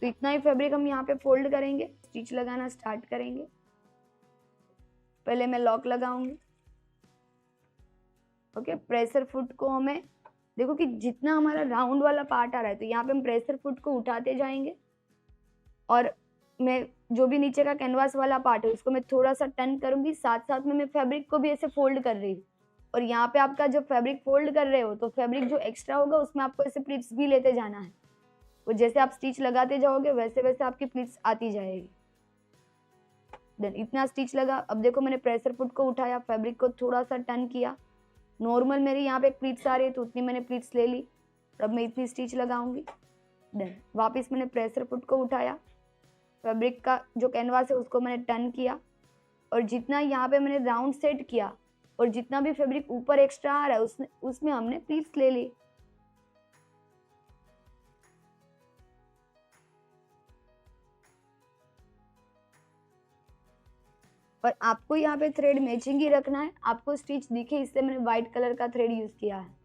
तो इतना ही फैब्रिक हम यहाँ पे फोल्ड करेंगे, स्टिच लगाना स्टार्ट करेंगे। पहले मैं लॉक लगाऊंगी। ओके, प्रेशर फुट को हमें देखो कि जितना हमारा राउंड वाला पार्ट आ रहा है तो यहाँ पे हम प्रेशर फुट को उठाते जाएंगे और मैं जो भी नीचे का कैनवास वाला पार्ट है उसको मैं थोड़ा सा टर्न करूंगी। साथ साथ में मैं फैब्रिक को भी ऐसे फोल्ड कर रही हूँ। और यहाँ पे आपका जब फैब्रिक फोल्ड कर रहे हो तो फैब्रिक जो एक्स्ट्रा होगा उसमें आपको ऐसे प्लीट्स भी लेते जाना है। और जैसे आप स्टिच लगाते जाओगे वैसे वैसे आपकी प्लीट्स आती जाएगी। देन इतना स्टिच लगा। अब देखो मैंने प्रेशर फुट को उठाया, फैब्रिक को थोड़ा सा टर्न किया। नॉर्मल मेरी यहाँ पे प्लीट्स आ रही है तो उतनी मैंने प्लीट्स ले ली। अब मैं इतनी स्टिच लगाऊंगी। देन वापस मैंने प्रेशर फुट को उठाया, फैब्रिक का जो कैनवास है उसको मैंने टर्न किया और जितना यहाँ पे मैंने राउंड सेट किया और जितना भी फैब्रिक ऊपर एक्स्ट्रा आ रहा है उसमें हमने प्लीट्स ले ली। और आपको यहाँ पे थ्रेड मैचिंग ही रखना है, आपको स्टिच दिखे इसलिए मैंने व्हाइट कलर का थ्रेड यूज किया है।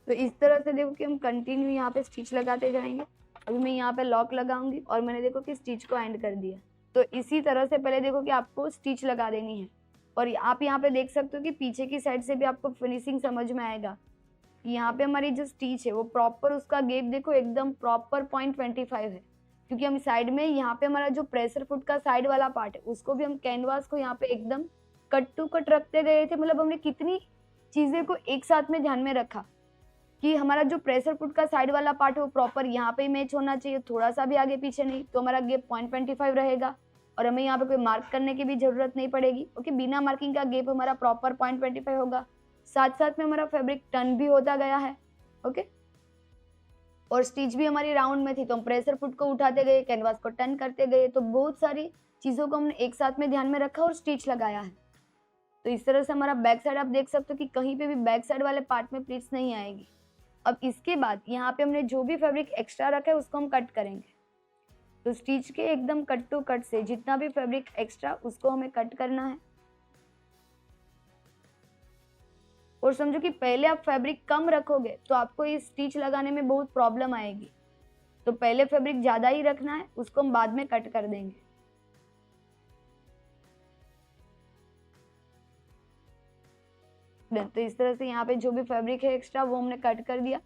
तो इस तरह से देखो कि हम कंटिन्यू यहाँ पे स्टिच लगाते जाएंगे। अभी मैं यहाँ पे लॉक लगाऊंगी और मैंने देखो कि स्टिच को एंड कर दिया। तो इसी तरह से पहले देखो कि आपको स्टिच लगा देनी है। और आप यहाँ पे देख सकते हो कि पीछे की साइड से भी आपको फिनिशिंग समझ में आएगा कि यहाँ पे हमारी जो स्टिच है वो प्रॉपर, उसका गैप देखो एकदम प्रॉपर 0.25 है। क्योंकि हम साइड में यहाँ पे हमारा जो प्रेशर फुट का साइड वाला पार्ट है उसको भी हम कैनवास को यहाँ पे एकदम कट टू कट रखते गए थे। मतलब हमने कितनी चीजें को एक साथ में ध्यान में रखा कि हमारा जो प्रेशर फुट का साइड वाला पार्ट है वो प्रॉपर यहाँ पे मैच होना चाहिए, थोड़ा सा भी आगे पीछे नहीं। तो हमारा गैप 0.25 रहेगा और हमें यहाँ पे कोई मार्क करने की भी जरूरत नहीं पड़ेगी। ओके, बिना मार्किंग का गैप हमारा प्रॉपर 0.25 होगा। साथ साथ में हमारा फैब्रिक टर्न भी होता गया है। ओके, और स्टिच भी हमारी राउंड में थी तो हम प्रेशर फुट को उठाते गए, कैनवास को टर्न करते गए। तो बहुत सारी चीज़ों को हमने एक साथ में ध्यान में रखा और स्टिच लगाया है। तो इस तरह से हमारा बैक साइड आप देख सकते हो कि कहीं पे भी बैक साइड वाले पार्ट में प्लीट्स नहीं आएगी। अब इसके बाद यहाँ पे हमने जो भी फैब्रिक एक्स्ट्रा रखा है उसको हम कट करेंगे। तो स्टिच के एकदम कट टू कट से जितना भी फैब्रिक एक्स्ट्रा उसको हमें कट करना है। और समझो कि पहले आप फैब्रिक कम रखोगे तो आपको ये स्टिच लगाने में बहुत प्रॉब्लम आएगी। तो पहले फैब्रिक ज़्यादा ही रखना है, उसको हम बाद में कट कर देंगे। तो इस तरह से यहाँ पे जो भी फैब्रिक है एक्स्ट्रा वो हमने कट कर दिया,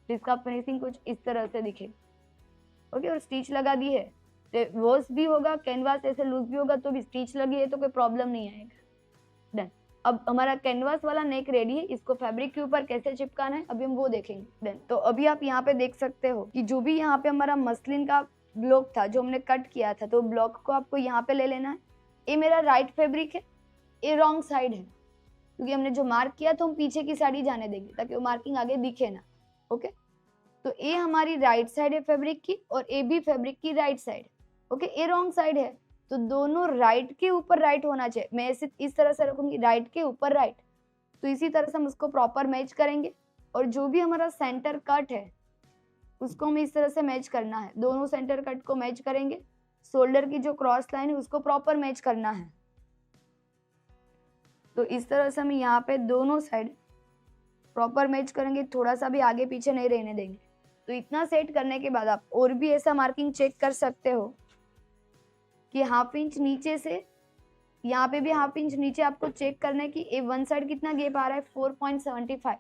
जिसका फिनिशिंग कुछ इस तरह से दिखे। ओके, और स्टिच लगा दी है तो वॉश भी होगा, कैनवास ऐसे लूज भी होगा तो भी स्टिच लगी है तो कोई प्रॉब्लम नहीं आएगा। डन। अब हमारा कैनवास वाला नेक रेडी है, इसको फैब्रिक के ऊपर कैसे चिपकाना है अभी हम वो देखेंगे। डन। तो अभी आप यहाँ पे देख सकते हो कि जो भी यहाँ पे हमारा मसलिन का ब्लॉक था जो हमने कट किया था, तो ब्लॉक को आपको यहाँ पे ले लेना है। ये मेरा राइट फैब्रिक है, ये रॉन्ग साइड है, क्योंकि हमने जो मार्क किया तो हम पीछे की साइड ही जाने देंगे ताकि वो मार्किंग आगे दिखे ना। ओके, तो ये हमारी राइट साइड है फैब्रिक की और ये भी फैब्रिक की राइट साइड। ओके, ये रॉन्ग साइड है तो दोनों राइट के ऊपर राइट होना चाहिए। मैं ऐसे इस तरह से रखूंगी, राइट के ऊपर राइट। तो इसी तरह से हम उसको प्रॉपर मैच करेंगे। और जो भी हमारा सेंटर कट है उसको हमें इस तरह से मैच करना है, दोनों सेंटर कट को मैच करेंगे। शोल्डर की जो क्रॉस लाइन है उसको प्रॉपर मैच करना है। तो इस तरह से हम यहाँ पे दोनों साइड प्रॉपर मैच करेंगे, थोड़ा सा भी आगे पीछे नहीं रहने देंगे। तो इतना सेट करने के बाद आप और भी ऐसा मार्किंग चेक कर सकते हो कि हाफ इंच नीचे से, यहाँ पे भी हाफ इंच नीचे आपको चेक करना है कि ए वन साइड कितना गैप आ रहा है 4.75,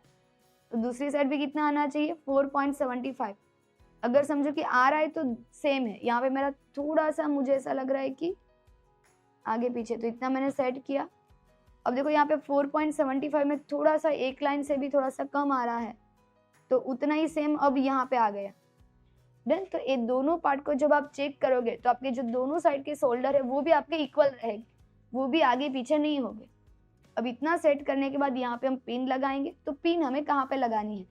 तो दूसरी साइड भी कितना आना चाहिए 4.75। अगर समझो कि आ रहा है तो सेम है, यहाँ पे मेरा थोड़ा सा मुझे ऐसा लग रहा है कि आगे पीछे, तो इतना मैंने सेट किया। अब देखो यहाँ पे 4.75 में थोड़ा सा एक लाइन से भी थोड़ा सा कम आ रहा है, तो उतना ही सेम अब यहाँ पे आ गया। डन। तो ये दोनों पार्ट को जब आप चेक करोगे तो आपके जो दोनों साइड के शोल्डर है वो भी आपके इक्वल रहेंगे, वो भी आगे पीछे नहीं होंगे। अब इतना सेट करने के बाद यहाँ पे हम पिन लगाएंगे। तो पिन हमें कहाँ पे लगानी है,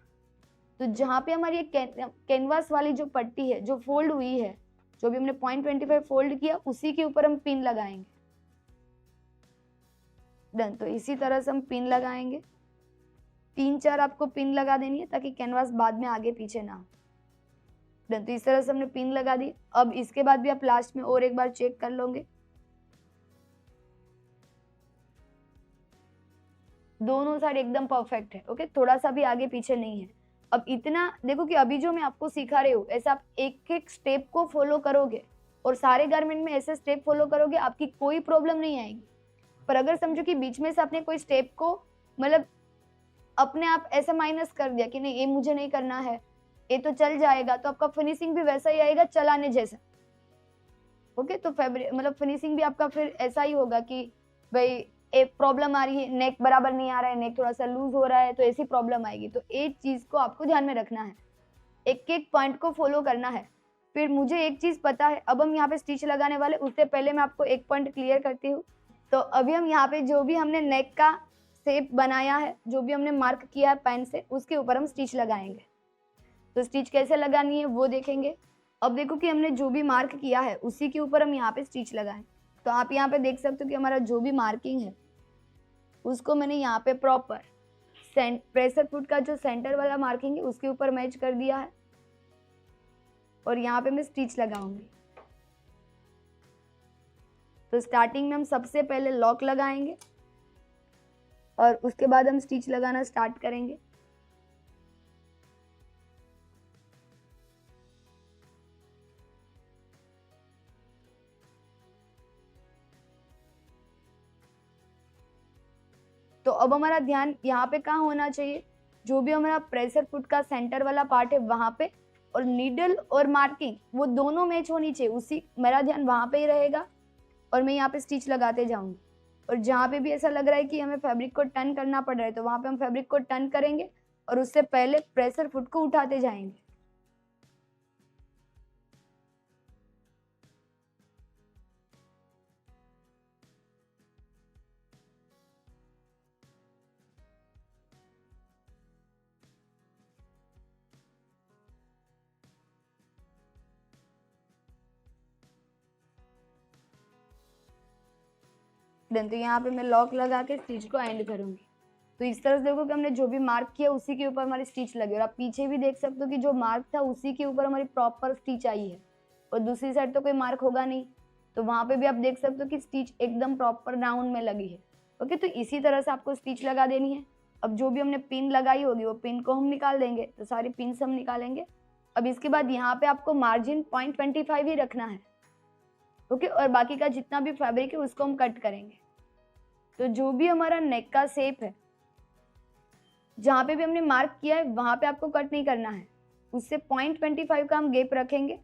तो जहाँ पे हमारी कैनवास वाली जो पट्टी है जो फोल्ड हुई है, जो भी हमने 0.25 फोल्ड किया, उसी के ऊपर हम पिन लगाएंगे। डन। तो इसी तरह से हम पिन लगाएंगे, 3-4 आपको पिन लगा देनी है ताकि कैनवास बाद में आगे पीछे ना हो। डन। तो इस तरह से हमने पिन लगा दी। अब इसके बाद भी आप लास्ट में और एक बार चेक कर लोगे, दोनों साइड एकदम परफेक्ट है। ओके, थोड़ा सा भी आगे पीछे नहीं है। अब इतना देखो कि अभी जो मैं आपको सिखा रही हूँ, ऐसा आप एक एक स्टेप को फॉलो करोगे और सारे गारमेंट में ऐसे स्टेप फॉलो करोगे, आपकी कोई प्रॉब्लम नहीं आएगी। पर अगर समझो कि बीच में से आपने कोई स्टेप को मतलब अपने आप ऐसे माइनस कर दिया कि नहीं ये मुझे नहीं करना है, ये तो चल जाएगा, तो आपका फिनिशिंग भी वैसा ही आएगा चलाने जैसा। ओके, तो फैब्रिक मतलब फिनिशिंग भी आपका फिर ऐसा ही होगा कि भाई एक प्रॉब्लम आ रही है, नेक बराबर नहीं आ रहा है, नेक थोड़ा सा लूज हो रहा है, तो ऐसी प्रॉब्लम आएगी। तो एक चीज को आपको ध्यान में रखना है, एक एक पॉइंट को फॉलो करना है। फिर मुझे एक चीज पता है, अब हम यहाँ पे स्टिच लगाने वाले, उससे पहले मैं आपको एक पॉइंट क्लियर करती हूँ। तो अभी हम यहाँ पे जो भी हमने नेक का शेप बनाया है, जो भी हमने मार्क किया है पेन से, उसके ऊपर हम स्टिच लगाएंगे। तो स्टिच कैसे लगानी है वो देखेंगे। अब देखो कि हमने जो भी मार्क किया है उसी के ऊपर हम यहाँ पे स्टिच लगाएं। तो आप यहाँ पे देख सकते हो कि हमारा जो भी मार्किंग है उसको मैंने यहाँ पे प्रॉपर प्रेशर फुट का जो सेंटर वाला मार्किंग है उसके ऊपर मैच कर दिया है, और यहाँ पे मैं स्टिच लगाऊंगी। तो स्टार्टिंग में हम सबसे पहले लॉक लगाएंगे और उसके बाद हम स्टिच लगाना स्टार्ट करेंगे। तो अब हमारा ध्यान यहाँ पे कहाँ होना चाहिए, जो भी हमारा प्रेशर फुट का सेंटर वाला पार्ट है वहां पे, और नीडल और मार्किंग वो दोनों मैच होनी चाहिए, उसी मेरा ध्यान वहां पे ही रहेगा और मैं यहाँ पे स्टिच लगाते जाऊंगी। और जहाँ पे भी ऐसा लग रहा है कि हमें फैब्रिक को टर्न करना पड़ रहा है, तो वहां पे हम फैब्रिक को टर्न करेंगे और उससे पहले प्रेशर फुट को उठाते जाएंगे। डन। तो यहाँ पे मैं लॉक लगा के स्टिच को एंड करूंगी। तो इस तरह से देखो कि हमने जो भी मार्क किया उसी के ऊपर हमारी स्टिच लगी, और आप पीछे भी देख सकते हो कि जो मार्क था उसी के ऊपर हमारी प्रॉपर स्टिच आई है, और दूसरी साइड तो कोई मार्क होगा नहीं, तो वहां पे भी आप देख सकते हो कि स्टिच एकदम प्रॉपर राउंड में लगी है। ओके, तो इसी तरह से आपको स्टिच लगा देनी है। अब जो भी हमने पिन लगाई होगी वो पिन को हम निकाल देंगे, तो सारी पिन हम निकालेंगे। अब इसके बाद यहाँ पे आपको मार्जिन 0.25 ही रखना है। ओके, और बाकी का जितना भी फैब्रिक है उसको हम कट करेंगे। तो जो भी हमारा नेक का शेप है, जहां पे भी हमने मार्क किया है वहां पे आपको कट नहीं करना है, उससे 0.25 का हम गैप रखेंगे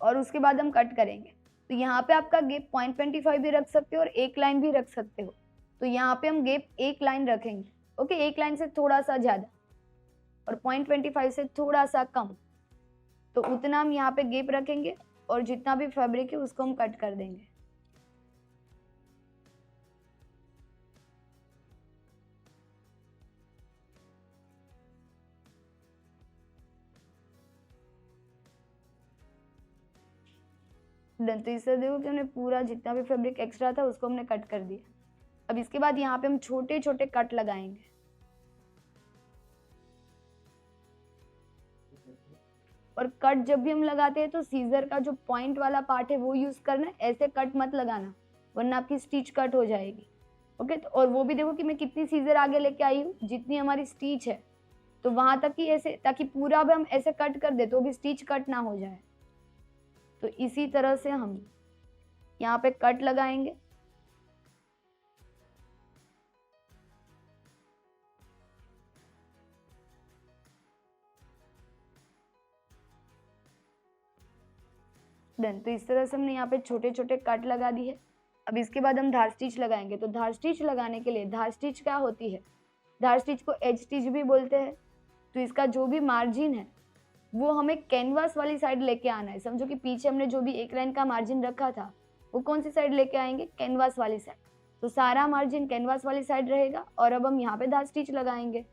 और उसके बाद हम कट करेंगे। तो यहाँ पे आपका गैप 0.25 भी रख सकते हो और एक लाइन भी रख सकते हो। तो यहाँ पे हम गैप एक लाइन रखेंगे। ओके, एक लाइन से थोड़ा सा ज्यादा और 0.25 से थोड़ा सा कम, तो उतना हम यहाँ पे गैप रखेंगे और जितना भी फैब्रिक है उसको हम कट कर देंगे। डन। तो इससे देखो कि हमने पूरा जितना भी फैब्रिक एक्स्ट्रा था उसको हमने कट कर दिया। अब इसके बाद यहाँ पे हम छोटे छोटे कट लगाएंगे। और कट जब भी हम लगाते हैं तो सीजर का जो पॉइंट वाला पार्ट है वो यूज करना है, ऐसे कट मत लगाना वरना आपकी स्टिच कट हो जाएगी। ओके, तो और वो भी देखो कि मैं कितनी सीजर आगे लेके आई हूँ, जितनी हमारी स्टिच है, तो वहां तक ही ऐसे, ताकि पूरा भी हम ऐसे कट कर दे तो भी स्टिच कट ना हो जाए। तो इसी तरह से हम यहाँ पे कट लगाएंगे। डन। तो इस तरह से हमने यहाँ पे छोटे छोटे कट लगा दी है। अब इसके बाद हम धार स्टिच लगाएंगे। तो धार स्टिच लगाने के लिए, धार स्टिच क्या होती है, धार स्टिच को एज स्टिच भी बोलते हैं। तो इसका जो भी मार्जिन है वो हमें कैनवास वाली साइड लेके आना है। समझो कि पीछे हमने जो भी एक लाइन का मार्जिन रखा था वो कौन सी साइड लेके आएंगे, कैनवास वाली साइड। तो सारा मार्जिन कैनवास वाली साइड रहेगा और अब हम यहाँ पे धार स्टिच लगाएंगे।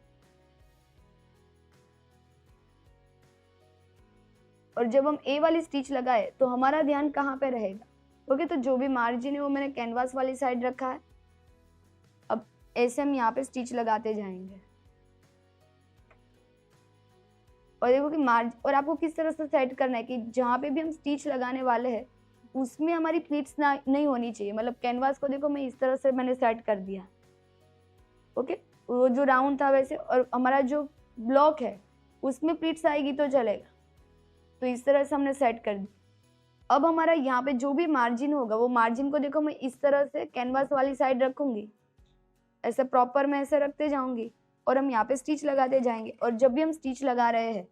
और जब हम ए वाली स्टिच लगाए तो हमारा ध्यान कहाँ पे रहेगा, ओके। तो जो भी मार्जिन है वो मैंने कैनवास वाली साइड रखा है। अब ऐसे हम यहाँ पे स्टिच लगाते जाएंगे और देखो कि और आपको किस तरह से सेट करना है कि जहाँ पे भी हम स्टिच लगाने वाले हैं उसमें हमारी प्लीट्स नहीं होनी चाहिए। मतलब कैनवास को देखो मैं इस तरह से मैंने सेट कर दिया, ओके। वो जो राउंड था वैसे, और हमारा जो ब्लॉक है उसमें प्लीट्स आएगी तो चलेगा। तो इस तरह से हमने सेट कर दी। अब हमारा यहाँ पे जो भी मार्जिन होगा वो मार्जिन को देखो मैं इस तरह से कैनवास वाली साइड रखूंगी, ऐसे प्रॉपर मैं ऐसे रखते जाऊंगी और हम यहाँ पे स्टिच लगाते जाएंगे। और जब भी हम स्टिच लगा रहे हैं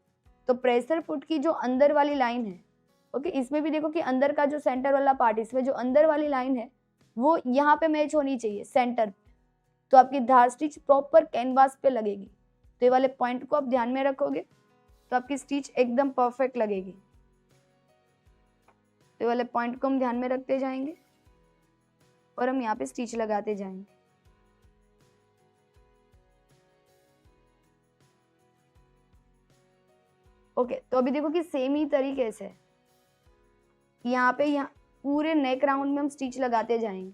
तो प्रेशर फुट की जो अंदर वाली लाइन है, ओके, इसमें भी देखो कि अंदर का जो सेंटर वाला पार्ट, इसमें जो अंदर वाली लाइन है वो यहाँ पे मैच होनी चाहिए सेंटर। तो आपकी धार स्टिच प्रॉपर कैनवास पे लगेगी। तो ये वाले पॉइंट को आप ध्यान में रखोगे तो आपकी स्टिच एकदम परफेक्ट लगेगी। तो ये वाले पॉइंट को हम ध्यान में रखते जाएंगे और हम यहाँ पे स्टिच लगाते जाएंगे। ओके, तो अभी देखो कि सेम ही तरीके से यहाँ पे यहाँ पूरे नेक राउंड में हम स्टिच लगाते जाएंगे।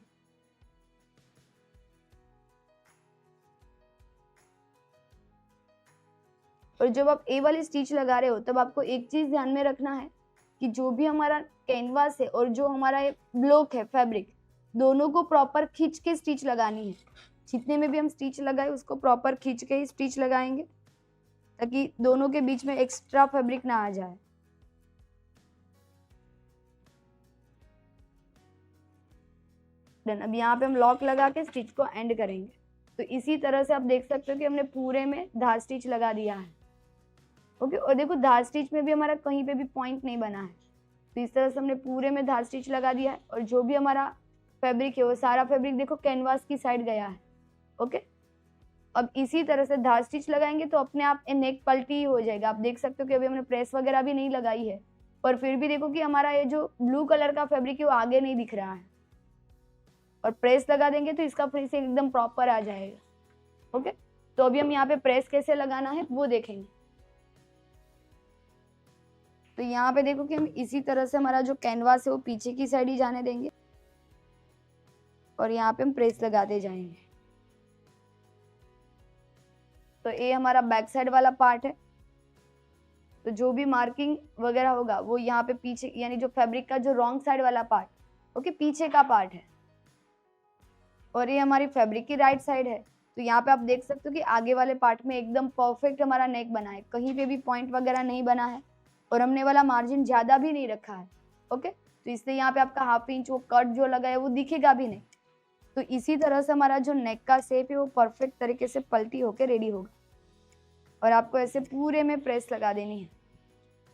और जब आप ए वाली स्टिच लगा रहे हो तब आपको एक चीज ध्यान में रखना है कि जो भी हमारा कैनवास है और जो हमारा ये ब्लॉक है फैब्रिक, दोनों को प्रॉपर खींच के स्टिच लगानी है। जितने में भी हम स्टिच लगाए उसको प्रॉपर खींच के ही स्टिच लगाएंगे ताकि दोनों के बीच में एक्स्ट्रा फैब्रिक ना आ जाए। डन। अब यहाँ पे हम लॉक लगा के स्टिच को एंड करेंगे। तो इसी तरह से आप देख सकते हो कि हमने पूरे में धार स्टिच लगा दिया है, ओके। और देखो धार स्टिच में भी हमारा कहीं पे भी पॉइंट नहीं बना है। तो इस तरह से हमने पूरे में धार स्टिच लगा दिया है और जो भी हमारा फैब्रिक है वो सारा फैब्रिक देखो कैनवास की साइड गया है, ओके। अब इसी तरह से धार स्टिच लगाएंगे तो अपने आप नेक पलटी ही हो जाएगा। आप देख सकते हो कि अभी हमने प्रेस वगैरह भी नहीं लगाई है पर फिर भी देखो कि हमारा ये जो ब्लू कलर का फैब्रिक है वो आगे नहीं दिख रहा है। और प्रेस लगा देंगे तो इसका फिर से एकदम प्रॉपर आ जाएगा, ओके। तो अभी हम यहाँ पे प्रेस कैसे लगाना है वो देखेंगे। तो यहाँ पे देखो कि हम इसी तरह से हमारा जो कैनवास है वो पीछे की साइड ही जाने देंगे और यहाँ पे हम प्रेस लगाते जाएंगे। तो ये हमारा बैक साइड वाला पार्ट है। तो जो भी मार्किंग वगैरह होगा वो यहाँ पे पीछे, यानी जो फैब्रिक का जो रॉन्ग साइड वाला पार्ट, ओके, पीछे का पार्ट है। और ये हमारी फैब्रिक की राइट साइड है। तो यहाँ पे आप देख सकते हो कि आगे वाले पार्ट में एकदम परफेक्ट हमारा नेक बना है, कहीं पे भी पॉइंट वगैरह नहीं बना है और हमने वाला मार्जिन ज्यादा भी नहीं रखा है, ओके। तो इसलिए यहाँ पे आपका हाफ इंच वो कट जो लगा है वो दिखेगा भी नहीं। तो इसी तरह से हमारा जो नेक का शेप है वो परफेक्ट तरीके से पलटी होके रेडी होगा और आपको ऐसे पूरे में प्रेस लगा देनी है।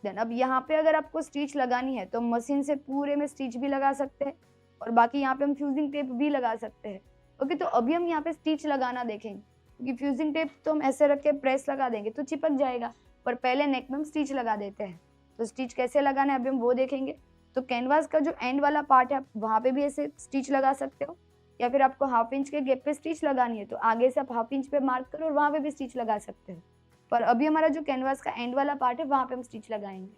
देन अब यहाँ पे अगर आपको स्टिच लगानी है तो मशीन से पूरे में स्टिच भी लगा सकते हैं और बाकी यहाँ पे हम फ्यूजिंग टेप भी लगा सकते हैं, ओके। तो अभी हम यहाँ पे स्टिच लगाना देखेंगे क्योंकि फ्यूजिंग टेप तो हम ऐसे रख के प्रेस लगा देंगे तो चिपक जाएगा, पर पहले नेक में हम स्टिच लगा देते हैं। तो स्टिच कैसे लगाना है अभी हम वो देखेंगे। तो कैनवास का जो एंड वाला पार्ट है वहाँ पे भी ऐसे स्टिच लगा सकते हो या फिर आपको हाफ इंच के गैप पे स्टिच लगानी है तो आगे से आप हाफ इंच पे मार्क करो और वहाँ पे भी स्टिच लगा सकते हो। पर अभी हमारा जो कैनवास का एंड वाला पार्ट है वहाँ पे हम स्टिच लगाएंगे।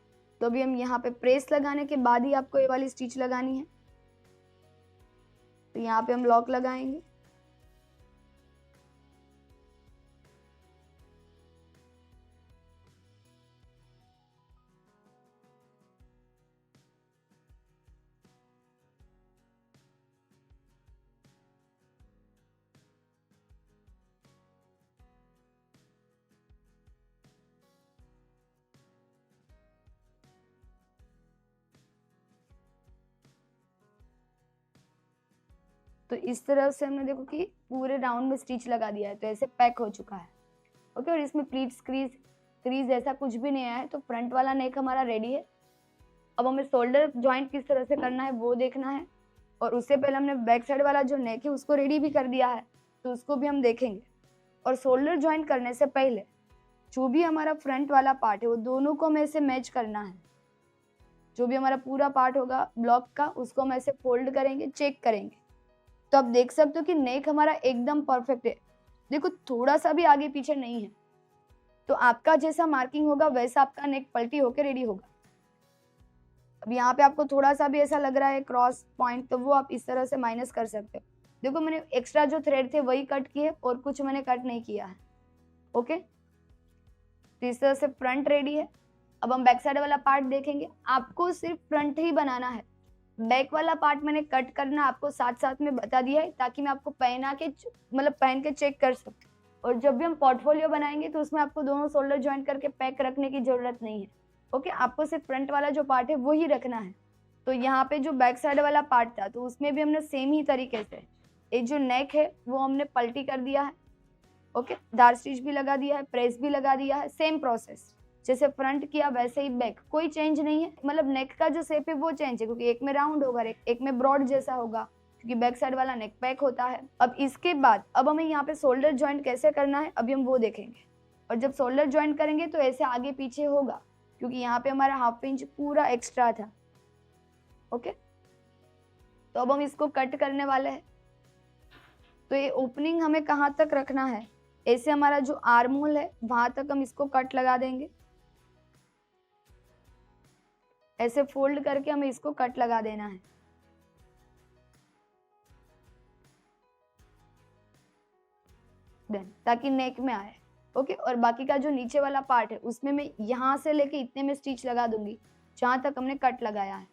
तो अभी हम यहाँ पे प्रेस लगाने के बाद ही आपको ये वाली स्टिच लगानी है। तो यहाँ पे हम लॉक लगाएंगे। तो इस तरह से हमने देखो कि पूरे राउंड में स्टिच लगा दिया है, तो ऐसे पैक हो चुका है। ओके, और इसमें प्लीट्स क्रीज ऐसा कुछ भी नहीं आया है। तो फ्रंट वाला नेक हमारा रेडी है। अब हमें शोल्डर ज्वाइंट किस तरह से करना है वो देखना है, और उससे पहले हमने बैक साइड वाला जो नेक है उसको रेडी भी कर दिया है, तो उसको भी हम देखेंगे। और शोल्डर ज्वाइंट करने से पहले जो भी हमारा फ्रंट वाला पार्ट है वो दोनों को हमें ऐसे मैच करना है। जो भी हमारा पूरा पार्ट होगा ब्लॉक का उसको हम ऐसे फोल्ड करेंगे, चेक करेंगे। तो आप देख सकते हो कि नेक हमारा एकदम परफेक्ट है। देखो थोड़ा सा भी आगे पीछे नहीं है, तो आपका जैसा मार्किंग होगा वैसा आपका नेक पलटी होकर रेडी होगा। अब यहाँ पे आपको थोड़ा सा भी ऐसा लग रहा है क्रॉस पॉइंट, तो वो आप इस तरह से माइनस कर सकते हो। देखो मैंने एक्स्ट्रा जो थ्रेड थे वही कट किए और कुछ मैंने कट नहीं किया है। ओके, तो इस तरह से फ्रंट रेडी है। अब हम बैक साइड वाला पार्ट देखेंगे। आपको सिर्फ फ्रंट ही बनाना है, बैक वाला पार्ट मैंने कट करना आपको साथ साथ में बता दिया है, ताकि मैं आपको पहन के चेक कर सकूं। और जब भी हम पोर्टफोलियो बनाएंगे तो उसमें आपको दोनों शोल्डर ज्वाइंट करके पैक रखने की जरूरत नहीं है। ओके, आपको सिर्फ फ्रंट वाला जो पार्ट है वो ही रखना है। तो यहाँ पे जो बैक साइड वाला पार्ट था तो उसमें भी हमने सेम ही तरीके से एक जो नेक है वो हमने पलटी कर दिया है। ओके, धार स्टिच भी लगा दिया है, प्रेस भी लगा दिया है। सेम प्रोसेस जैसे फ्रंट किया वैसे ही बैक, कोई चेंज नहीं है। मतलब नेक का जो शेप है वो चेंज है, क्योंकि एक में राउंड होगा, एक में ब्रॉड जैसा होगा, क्योंकि बैक साइड वाला नेक पैक होता है। अब इसके बाद अब हमें यहाँ पे शोल्डर ज्वाइंट कैसे करना है अभी हम वो देखेंगे। और जब शोल्डर ज्वाइंट करेंगे तो ऐसे आगे पीछे होगा, क्योंकि यहाँ पे हमारा हाफ इंच पूरा एक्स्ट्रा था। ओके, तो अब हम इसको कट करने वाले हैं। तो ये ओपनिंग हमें कहाँ तक रखना है, ऐसे हमारा जो आर्म होल है वहां तक हम इसको कट लगा देंगे। ऐसे फोल्ड करके हमें इसको कट लगा देना है। देन ताकि नेक में आए। ओके, और बाकी का जो नीचे वाला पार्ट है उसमें मैं यहाँ से लेके इतने में स्टिच लगा दूंगी जहां तक हमने कट लगाया है।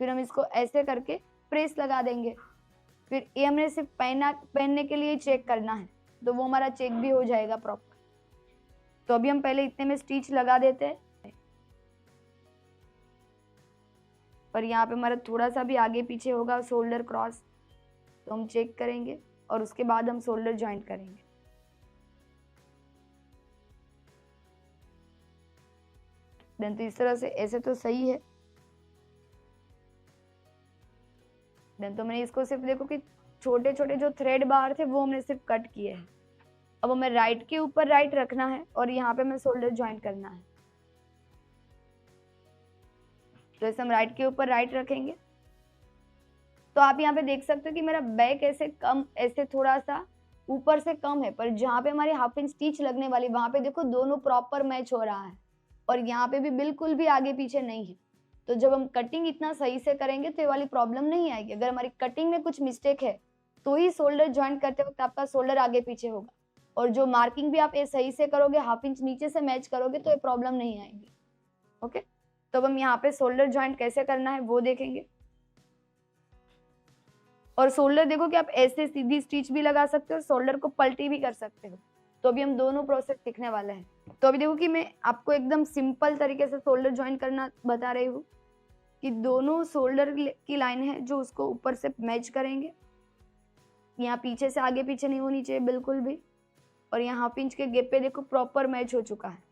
फिर हम इसको ऐसे करके प्रेस लगा देंगे। फिर ये हमने सिर्फ पहनने के लिए चेक करना है, तो वो हमारा चेक भी हो जाएगा प्रॉपर। तो अभी हम पहले इतने में स्टिच लगा देते हैं, पर यहाँ पे हमारा थोड़ा सा भी आगे पीछे होगा शोल्डर क्रॉस, तो हम चेक करेंगे और उसके बाद हम शोल्डर ज्वाइंट करेंगे। देन तो इस तरह से ऐसे तो सही है। देन तो मैंने इसको सिर्फ देखो कि छोटे छोटे जो थ्रेड बाहर थे वो हमने सिर्फ कट किए हैं। अब हमें राइट के ऊपर राइट रखना है और यहाँ पे हमें शोल्डर ज्वाइंट करना है। तो ऐसे हम राइट के ऊपर राइट रखेंगे। तो आप यहाँ पे देख सकते हो कि मेरा बैक ऐसे थोड़ा सा ऊपर से कम है, पर जहाँ पे हमारी हाफ इंच स्टिच लगने वाली वहां पे देखो दोनों प्रॉपर मैच हो रहा है, और यहाँ पे भी बिल्कुल भी आगे पीछे नहीं है। तो जब हम कटिंग इतना सही से करेंगे तो ये वाली प्रॉब्लम नहीं आएगी। अगर हमारी कटिंग में कुछ मिस्टेक है तो ही शोल्डर ज्वाइंट करते वक्त आपका शोल्डर आगे पीछे होगा, और जो मार्किंग भी आप ये सही से करोगे, हाफ इंच नीचे से मैच करोगे, तो ये प्रॉब्लम नहीं आएगी। ओके, तो अब हम यहाँ पे शोल्डर ज्वाइंट कैसे करना है वो देखेंगे। और शोल्डर देखो कि आप ऐसे सीधी स्टिच भी लगा सकते हो, शोल्डर को पलटी भी कर सकते हो। तो अभी हम दोनों प्रोसेस सीखने वाले हैं। तो अभी देखो कि मैं आपको एकदम सिंपल तरीके से शोल्डर ज्वाइंट करना बता रही हूँ, कि दोनों शोल्डर की लाइन है जो उसको ऊपर से मैच करेंगे। यहाँ पीछे से आगे पीछे नहीं होनी चाहिए बिल्कुल भी, और यहाँ हाफ इंच के गैप पे देखो प्रॉपर मैच हो चुका है।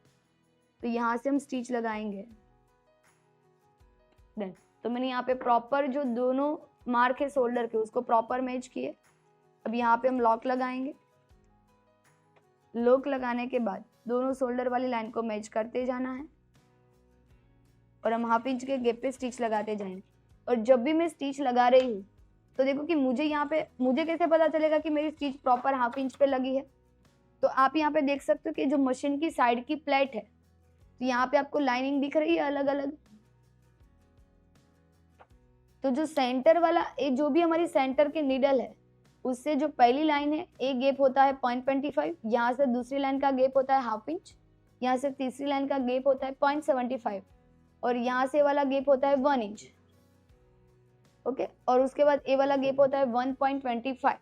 तो यहाँ से हम स्टिच लगाएंगे। देन तो मैंने यहाँ पे प्रॉपर जो दोनों मार्क है शोल्डर के उसको प्रॉपर मैच किए। अब यहाँ पे हम लॉक लगाएंगे। लॉक लगाने के बाद दोनों शोल्डर वाली लाइन को मैच करते जाना है, और हम हाफ इंच के गैप पे स्टिच लगाते जाएंगे। और जब भी मैं स्टिच लगा रही हूँ तो देखो कि मुझे कैसे पता चलेगा कि मेरी स्टिच प्रॉपर हाफ इंच पे लगी है। तो आप यहाँ पे देख सकते हो कि जो मशीन की साइड की प्लेट है, तो यहाँ पे आपको लाइनिंग दिख रही है अलग अलग। तो जो सेंटर वाला जो भी हमारी सेंटर की नीडल है उससे जो पहली लाइन है एक गैप होता है 0.25, यहाँ से दूसरी लाइन का गैप होता है हाफ इंच, यहाँ से तीसरी लाइन का गैप होता है 0.75, और यहाँ से वाला गैप होता है 1 इंच। ओके, और उसके बाद ए वाला गैप होता है 1.25।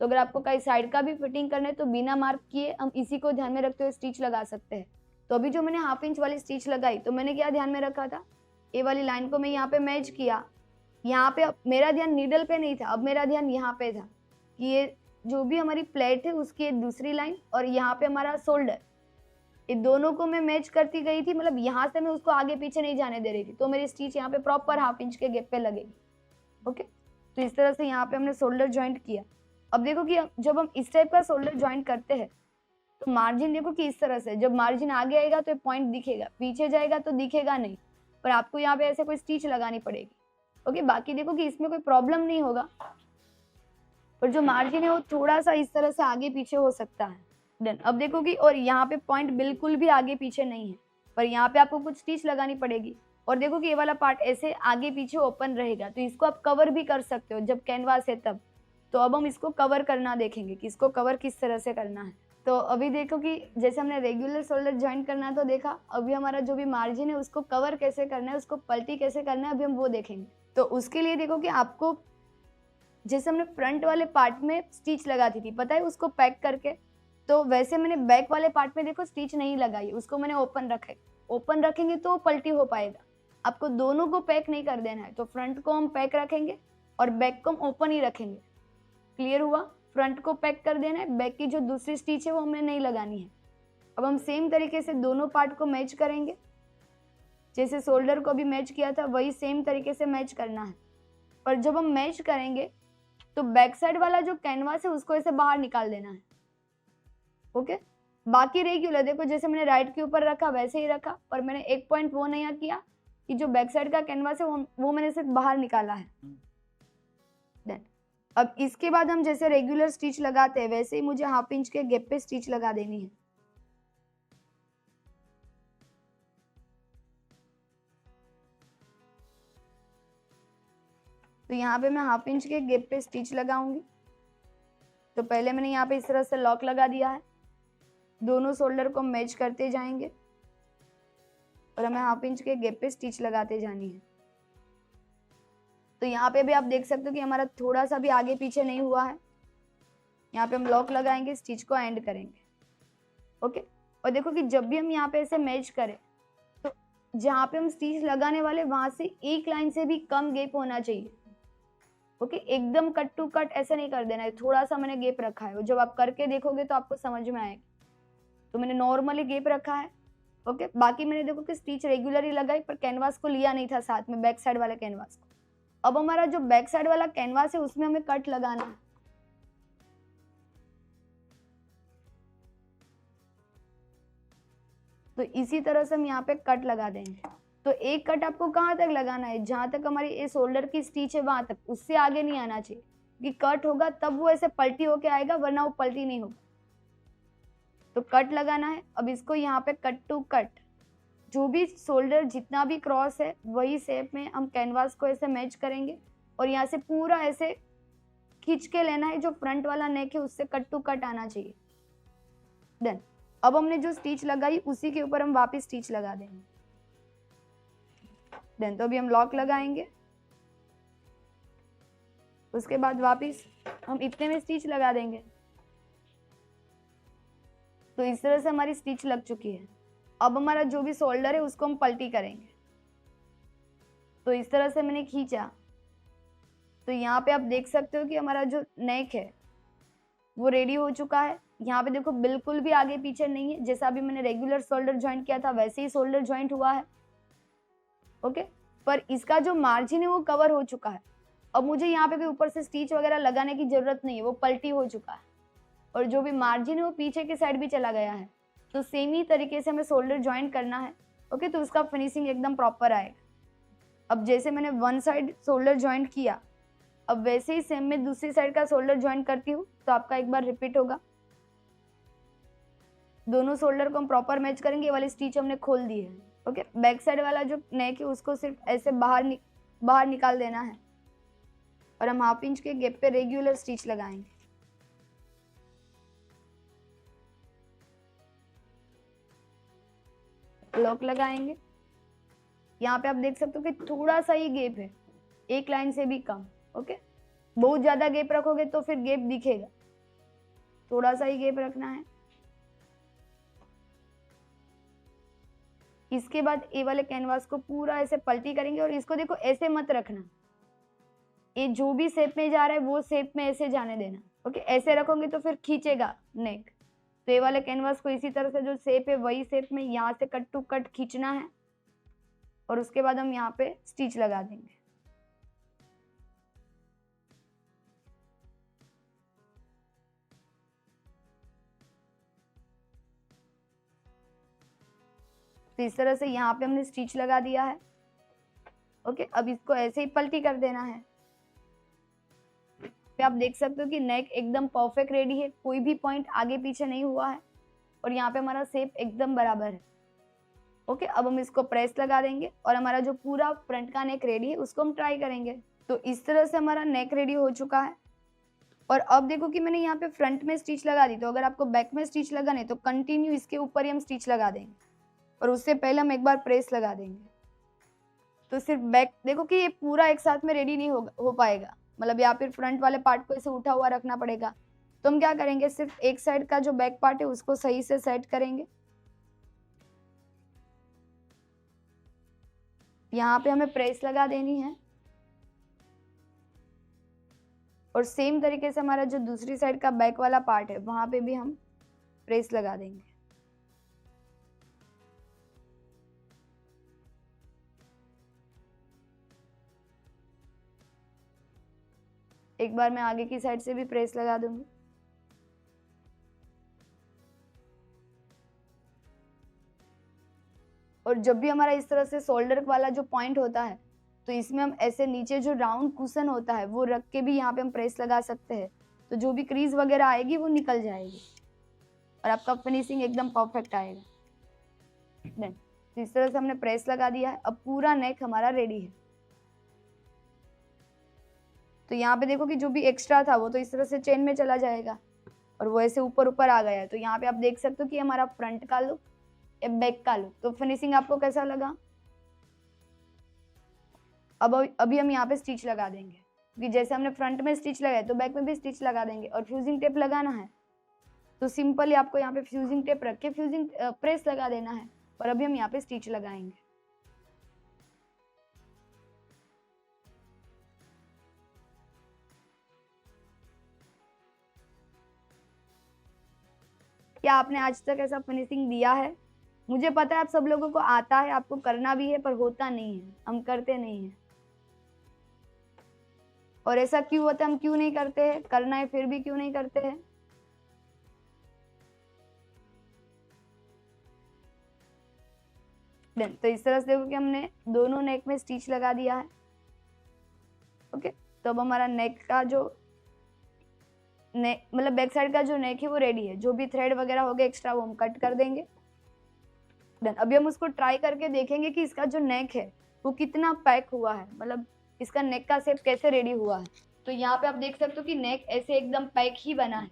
तो अगर आपको कहीं साइड का भी फिटिंग करना है तो बिना मार्क किए हम इसी को ध्यान में रखते हुए स्टिच लगा सकते हैं। तो अभी जो मैंने हाफ इंच वाली स्टिच लगाई तो मैंने क्या ध्यान में रखा था, ए वाली लाइन को मैं यहाँ पे मैच किया, यहाँ पे अब मेरा ध्यान नीडल पे नहीं था, अब मेरा ध्यान यहाँ पे था कि ये जो भी हमारी प्लेट है उसकी एक दूसरी लाइन और यहाँ पे हमारा शोल्डर, ये दोनों को मैं मैच करती गई थी, मतलब यहाँ से मैं उसको आगे पीछे नहीं जाने दे रही थी, तो मेरी स्टिच यहाँ पे प्रॉपर हाफ इंच के गैप पे लगेगी। ओके, तो इस तरह से यहाँ पे हमने शोल्डर ज्वाइंट किया। अब देखो कि जब हम इस टाइप का शोल्डर ज्वाइंट करते हैं तो मार्जिन देखो कि इस तरह से, जब मार्जिन आगे आएगा तो पॉइंट दिखेगा, पीछे जाएगा तो दिखेगा नहीं, पर आपको यहाँ पे ऐसे कोई स्टिच लगानी पड़ेगी। ओके, बाकी देखो कि इसमें कोई प्रॉब्लम नहीं होगा, पर जो मार्जिन है वो थोड़ा सा इस तरह से आगे पीछे हो सकता है। डन। अब देखो कि और यहाँ पे पॉइंट बिल्कुल भी आगे पीछे नहीं है, पर यहाँ पे आपको कुछ स्टिच लगानी पड़ेगी। और देखो कि ये वाला पार्ट ऐसे आगे पीछे ओपन रहेगा, तो इसको आप कवर भी कर सकते हो जब कैनवास है तब। तो अब हम इसको कवर करना देखेंगे कि इसको कवर किस तरह से करना है। तो अभी देखो कि जैसे हमने रेगुलर शोल्डर ज्वाइंट करना तो देखा, अभी हमारा जो भी मार्जिन है उसको कवर कैसे करना है, उसको पलटी कैसे करना है, अभी हम वो देखेंगे। तो उसके लिए देखो कि आपको जैसे हमने फ्रंट वाले पार्ट में स्टिच लगाती थी, पता है, उसको पैक करके, तो वैसे मैंने बैक वाले पार्ट में देखो स्टिच नहीं लगाई, उसको मैंने ओपन रखा है। ओपन रखेंगे तो पलटी हो पाएगा, आपको दोनों को पैक नहीं कर देना है। तो फ्रंट को हम पैक रखेंगे और बैक को हम ओपन ही रखेंगे। क्लियर हुआ? फ्रंट को पैक कर देना है, बैक की जो दूसरी स्टिच है वो हमें नहीं लगानी है। अब हम सेम तरीके से दोनों पार्ट को मैच करेंगे, जैसे शोल्डर को भी मैच किया था वही सेम तरीके से मैच करना है। पर जब हम मैच करेंगे तो बैक साइड वाला जो कैनवास है उसको ऐसे बाहर निकाल देना है। ओके, बाकी रेगुलर देखो जैसे मैंने राइट के ऊपर रखा वैसे ही रखा, पर मैंने एक पॉइंट वो नहीं किया कि जो बैक साइड का कैनवास है वो मैंने सिर्फ बाहर निकाला है। देन अब इसके बाद हम जैसे रेगुलर स्टिच लगाते हैं वैसे ही मुझे हाफ इंच के गैप पे स्टिच लगा देनी है। तो यहाँ पे मैं हाफ इंच के गैप पे स्टिच लगाऊंगी। तो पहले मैंने यहाँ पे इस तरह से लॉक लगा दिया है, दोनों शोल्डर को मैच करते जाएंगे और हमें हाफ इंच के गैप पे स्टिच लगाते जानी है। तो यहाँ पे भी आप देख सकते हो कि हमारा थोड़ा सा भी आगे पीछे नहीं हुआ है। यहाँ पे हम लॉक लगाएंगे, स्टिच को एंड करेंगे। ओके, और देखो कि जब भी हम यहाँ पे ऐसे मैच करें तो जहाँ पे हम स्टिच लगाने वाले वहां से एक लाइन से भी कम गैप होना चाहिए। ओके, एकदम कट टू कट ऐसे नहीं कर देना है, थोड़ा सा मैंने गैप रखा है, जब आप करके देखोगे तो आपको समझ में आएगा। तो मैंने नॉर्मली गैप रखा है। ओके, बाकी मैंने देखो कि स्टिच रेगुलर ही लगाई, पर कैनवास को लिया नहीं था साथ में, बैक साइड वाले कैनवास को। अब हमारा जो बैक साइड वाला कैनवास है उसमें हमें कट लगाना है। तो इसी तरह से हम यहाँ पे कट लगा देंगे। तो एक कट आपको कहाँ तक लगाना है, जहां तक हमारी ये शोल्डर की स्टिच है वहां तक, उससे आगे नहीं आना चाहिए, कि कट होगा तब वो ऐसे पलटी होके आएगा, वरना वो पलटी नहीं होगा। तो कट लगाना है। अब इसको यहाँ पे कट टू कट, जो भी शोल्डर जितना भी क्रॉस है वही शेप में हम कैनवास को ऐसे मैच करेंगे और यहाँ से पूरा ऐसे खींच के लेना है, जो फ्रंट वाला नेक है उससे कट टू कट आना चाहिए। डन। अब हमने जो स्टिच लगाई उसी के ऊपर हम वापस स्टिच लगा देंगे। देन तो अभी हम लॉक लगाएंगे, उसके बाद वापस हम इतने में स्टिच लगा देंगे। तो इस तरह से हमारी स्टिच लग चुकी है। अब हमारा जो भी शोल्डर है उसको हम पलटी करेंगे। तो इस तरह से मैंने खींचा, तो यहाँ पे आप देख सकते हो कि हमारा जो नेक है वो रेडी हो चुका है। यहाँ पे देखो बिल्कुल भी आगे पीछे नहीं है, जैसा अभी मैंने रेगुलर शोल्डर ज्वाइंट किया था वैसे ही शोल्डर ज्वाइंट हुआ है। ओके, पर इसका जो मार्जिन है वो कवर हो चुका है। अब मुझे यहाँ पे भी ऊपर से स्टिच वगैरह लगाने की जरूरत नहीं है, वो पलटी हो चुका है और जो भी मार्जिन है वो पीछे की साइड भी चला गया है। तो सेम ही तरीके से हमें शोल्डर ज्वाइंट करना है। ओके, तो उसका फिनिशिंग एकदम प्रॉपर आएगा। अब जैसे मैंने वन साइड शोल्डर ज्वाइंट किया, अब वैसे ही सेम में दूसरी साइड का शोल्डर ज्वाइंट करती हूँ, तो आपका एक बार रिपीट होगा। दोनों शोल्डर को हम प्रॉपर मैच करेंगे। ये वाली स्टिच हमने खोल दी है। ओके, बैक साइड वाला जो नेक है उसको सिर्फ ऐसे बाहर निकाल देना है और हम हाफ इंच के गैप पे रेगुलर स्टिच लगाएंगे। लॉक लगाएंगे। यहाँ पे आप देख सकते हो कि थोड़ा सा ही गैप है, एक लाइन से भी कम। ओके, बहुत ज्यादा गैप रखोगे तो फिर गैप दिखेगा, थोड़ा सा ही गैप रखना है। इसके बाद ए वाले कैनवास को पूरा ऐसे पलटी करेंगे और इसको देखो ऐसे मत रखना, ये जो भी शेप में जा रहा है वो शेप में ऐसे जाने देना। ओके, ऐसे रखोगे तो फिर खींचेगा नेक। तो ये वाले कैनवास को इसी तरह से जो शेप है वही शेप में यहाँ से कट टू कट खींचना है और उसके बाद हम यहाँ पे स्टिच लगा देंगे। तो इस तरह से यहाँ पे हमने स्टिच लगा दिया है। ओके, अब इसको ऐसे ही पलटी कर देना है। पे आप देख सकते हो कि नेक एकदम परफेक्ट रेडी है, कोई भी पॉइंट आगे पीछे नहीं हुआ है और यहाँ पे हमारा शेप एकदम बराबर है। ओके, अब हम इसको प्रेस लगा देंगे और हमारा जो पूरा फ्रंट का नेक रेडी है उसको हम ट्राई करेंगे। तो इस तरह से हमारा नेक रेडी हो चुका है। और अब देखो कि मैंने यहाँ पे फ्रंट में स्टिच लगा दी, तो अगर आपको बैक में स्टिच लगाने तो कंटिन्यू इसके ऊपर ही हम स्टिच लगा देंगे और उससे पहले हम एक बार प्रेस लगा देंगे। तो सिर्फ बैक देखो कि ये पूरा एक साथ में रेडी नहीं हो पाएगा, मतलब या फिर फ्रंट वाले पार्ट को ऐसे उठा हुआ रखना पड़ेगा। तो हम क्या करेंगे, सिर्फ एक साइड का जो बैक पार्ट है उसको सही से सेट करेंगे। यहाँ पे हमें प्रेस लगा देनी है और सेम तरीके से हमारा जो दूसरी साइड का बैक वाला पार्ट है वहां पे भी हम प्रेस लगा देंगे। एक बार मैं आगे की साइड से भी प्रेस लगा दूंगी। और जब भी हमारा इस तरह से शोल्डर वाला जो पॉइंट होता है तो इसमें हम ऐसे नीचे जो राउंड कुशन होता है वो रख के भी यहाँ पे हम प्रेस लगा सकते हैं, तो जो भी क्रीज वगैरह आएगी वो निकल जाएगी और आपका फिनिशिंग एकदम परफेक्ट आएगा। देन तो इस तरह से हमने प्रेस लगा दिया है। अब पूरा नेक हमारा रेडी है। तो यहाँ पे देखो कि जो भी एक्स्ट्रा था वो तो इस तरह से चेन में चला जाएगा और वो ऐसे ऊपर ऊपर आ गया है। तो यहाँ पे आप देख सकते हो कि हमारा फ्रंट का लुक, बैक का लुक। तो फिनिशिंग आपको कैसा लगा? अब अभी हम यहाँ पे स्टिच लगा देंगे, क्योंकि जैसे हमने फ्रंट में स्टिच लगाया तो बैक में भी स्टिच लगा देंगे। और फ्यूजिंग टेप लगाना है तो सिंपली आपको यहाँ पे फ्यूजिंग टेप रख के फ्यूजिंग प्रेस लगा देना है और अभी हम यहाँ पे स्टिच लगाएंगे। क्या आपने आज तक ऐसा फिनिशिंग दिया है? मुझे पता है आप सब लोगों को आता है, आपको करना भी है, पर होता नहीं है, हम करते नहीं है। और ऐसा क्यों होता है, हम क्यों नहीं करते हैं? करना है फिर भी क्यों नहीं करते हैं? तो इस तरह से देखो कि हमने दोनों नेक में स्टिच लगा दिया है। ओके, तो अब हमारा नेक का जो नेक मतलब बैक साइड का जो नेक है वो रेडी है। जो भी थ्रेड वगैरह हो गया एक्स्ट्रा वो हम कट कर देंगे। देन अभी हम उसको ट्राई करके देखेंगे कि इसका जो नेक है वो कितना पैक हुआ है, मतलब इसका नेक का शेप कैसे रेडी हुआ है। तो यहाँ पे आप देख सकते हो कि नेक ऐसे एकदम पैक ही बना है,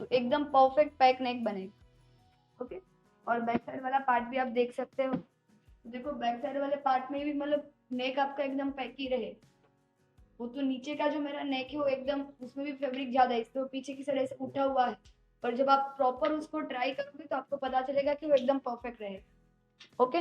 तो एकदम परफेक्ट पैक नेक बनेगा। ओके, और बैक साइड वाला पार्ट भी आप देख सकते हो। देखो बैक साइड वाले पार्ट में भी मतलब नेक आपका एकदम पैक ही रहे। वो तो नीचे का जो मेरा नेक है वो एकदम उसमें भी फैब्रिक ज्यादा है, इसलिए वो पीछे की साइड ऐसे उठा हुआ है। पर जब आप प्रॉपर उसको ट्राई करोगे तो आपको पता चलेगा कि वो एकदम परफेक्ट रहेगा। ओके।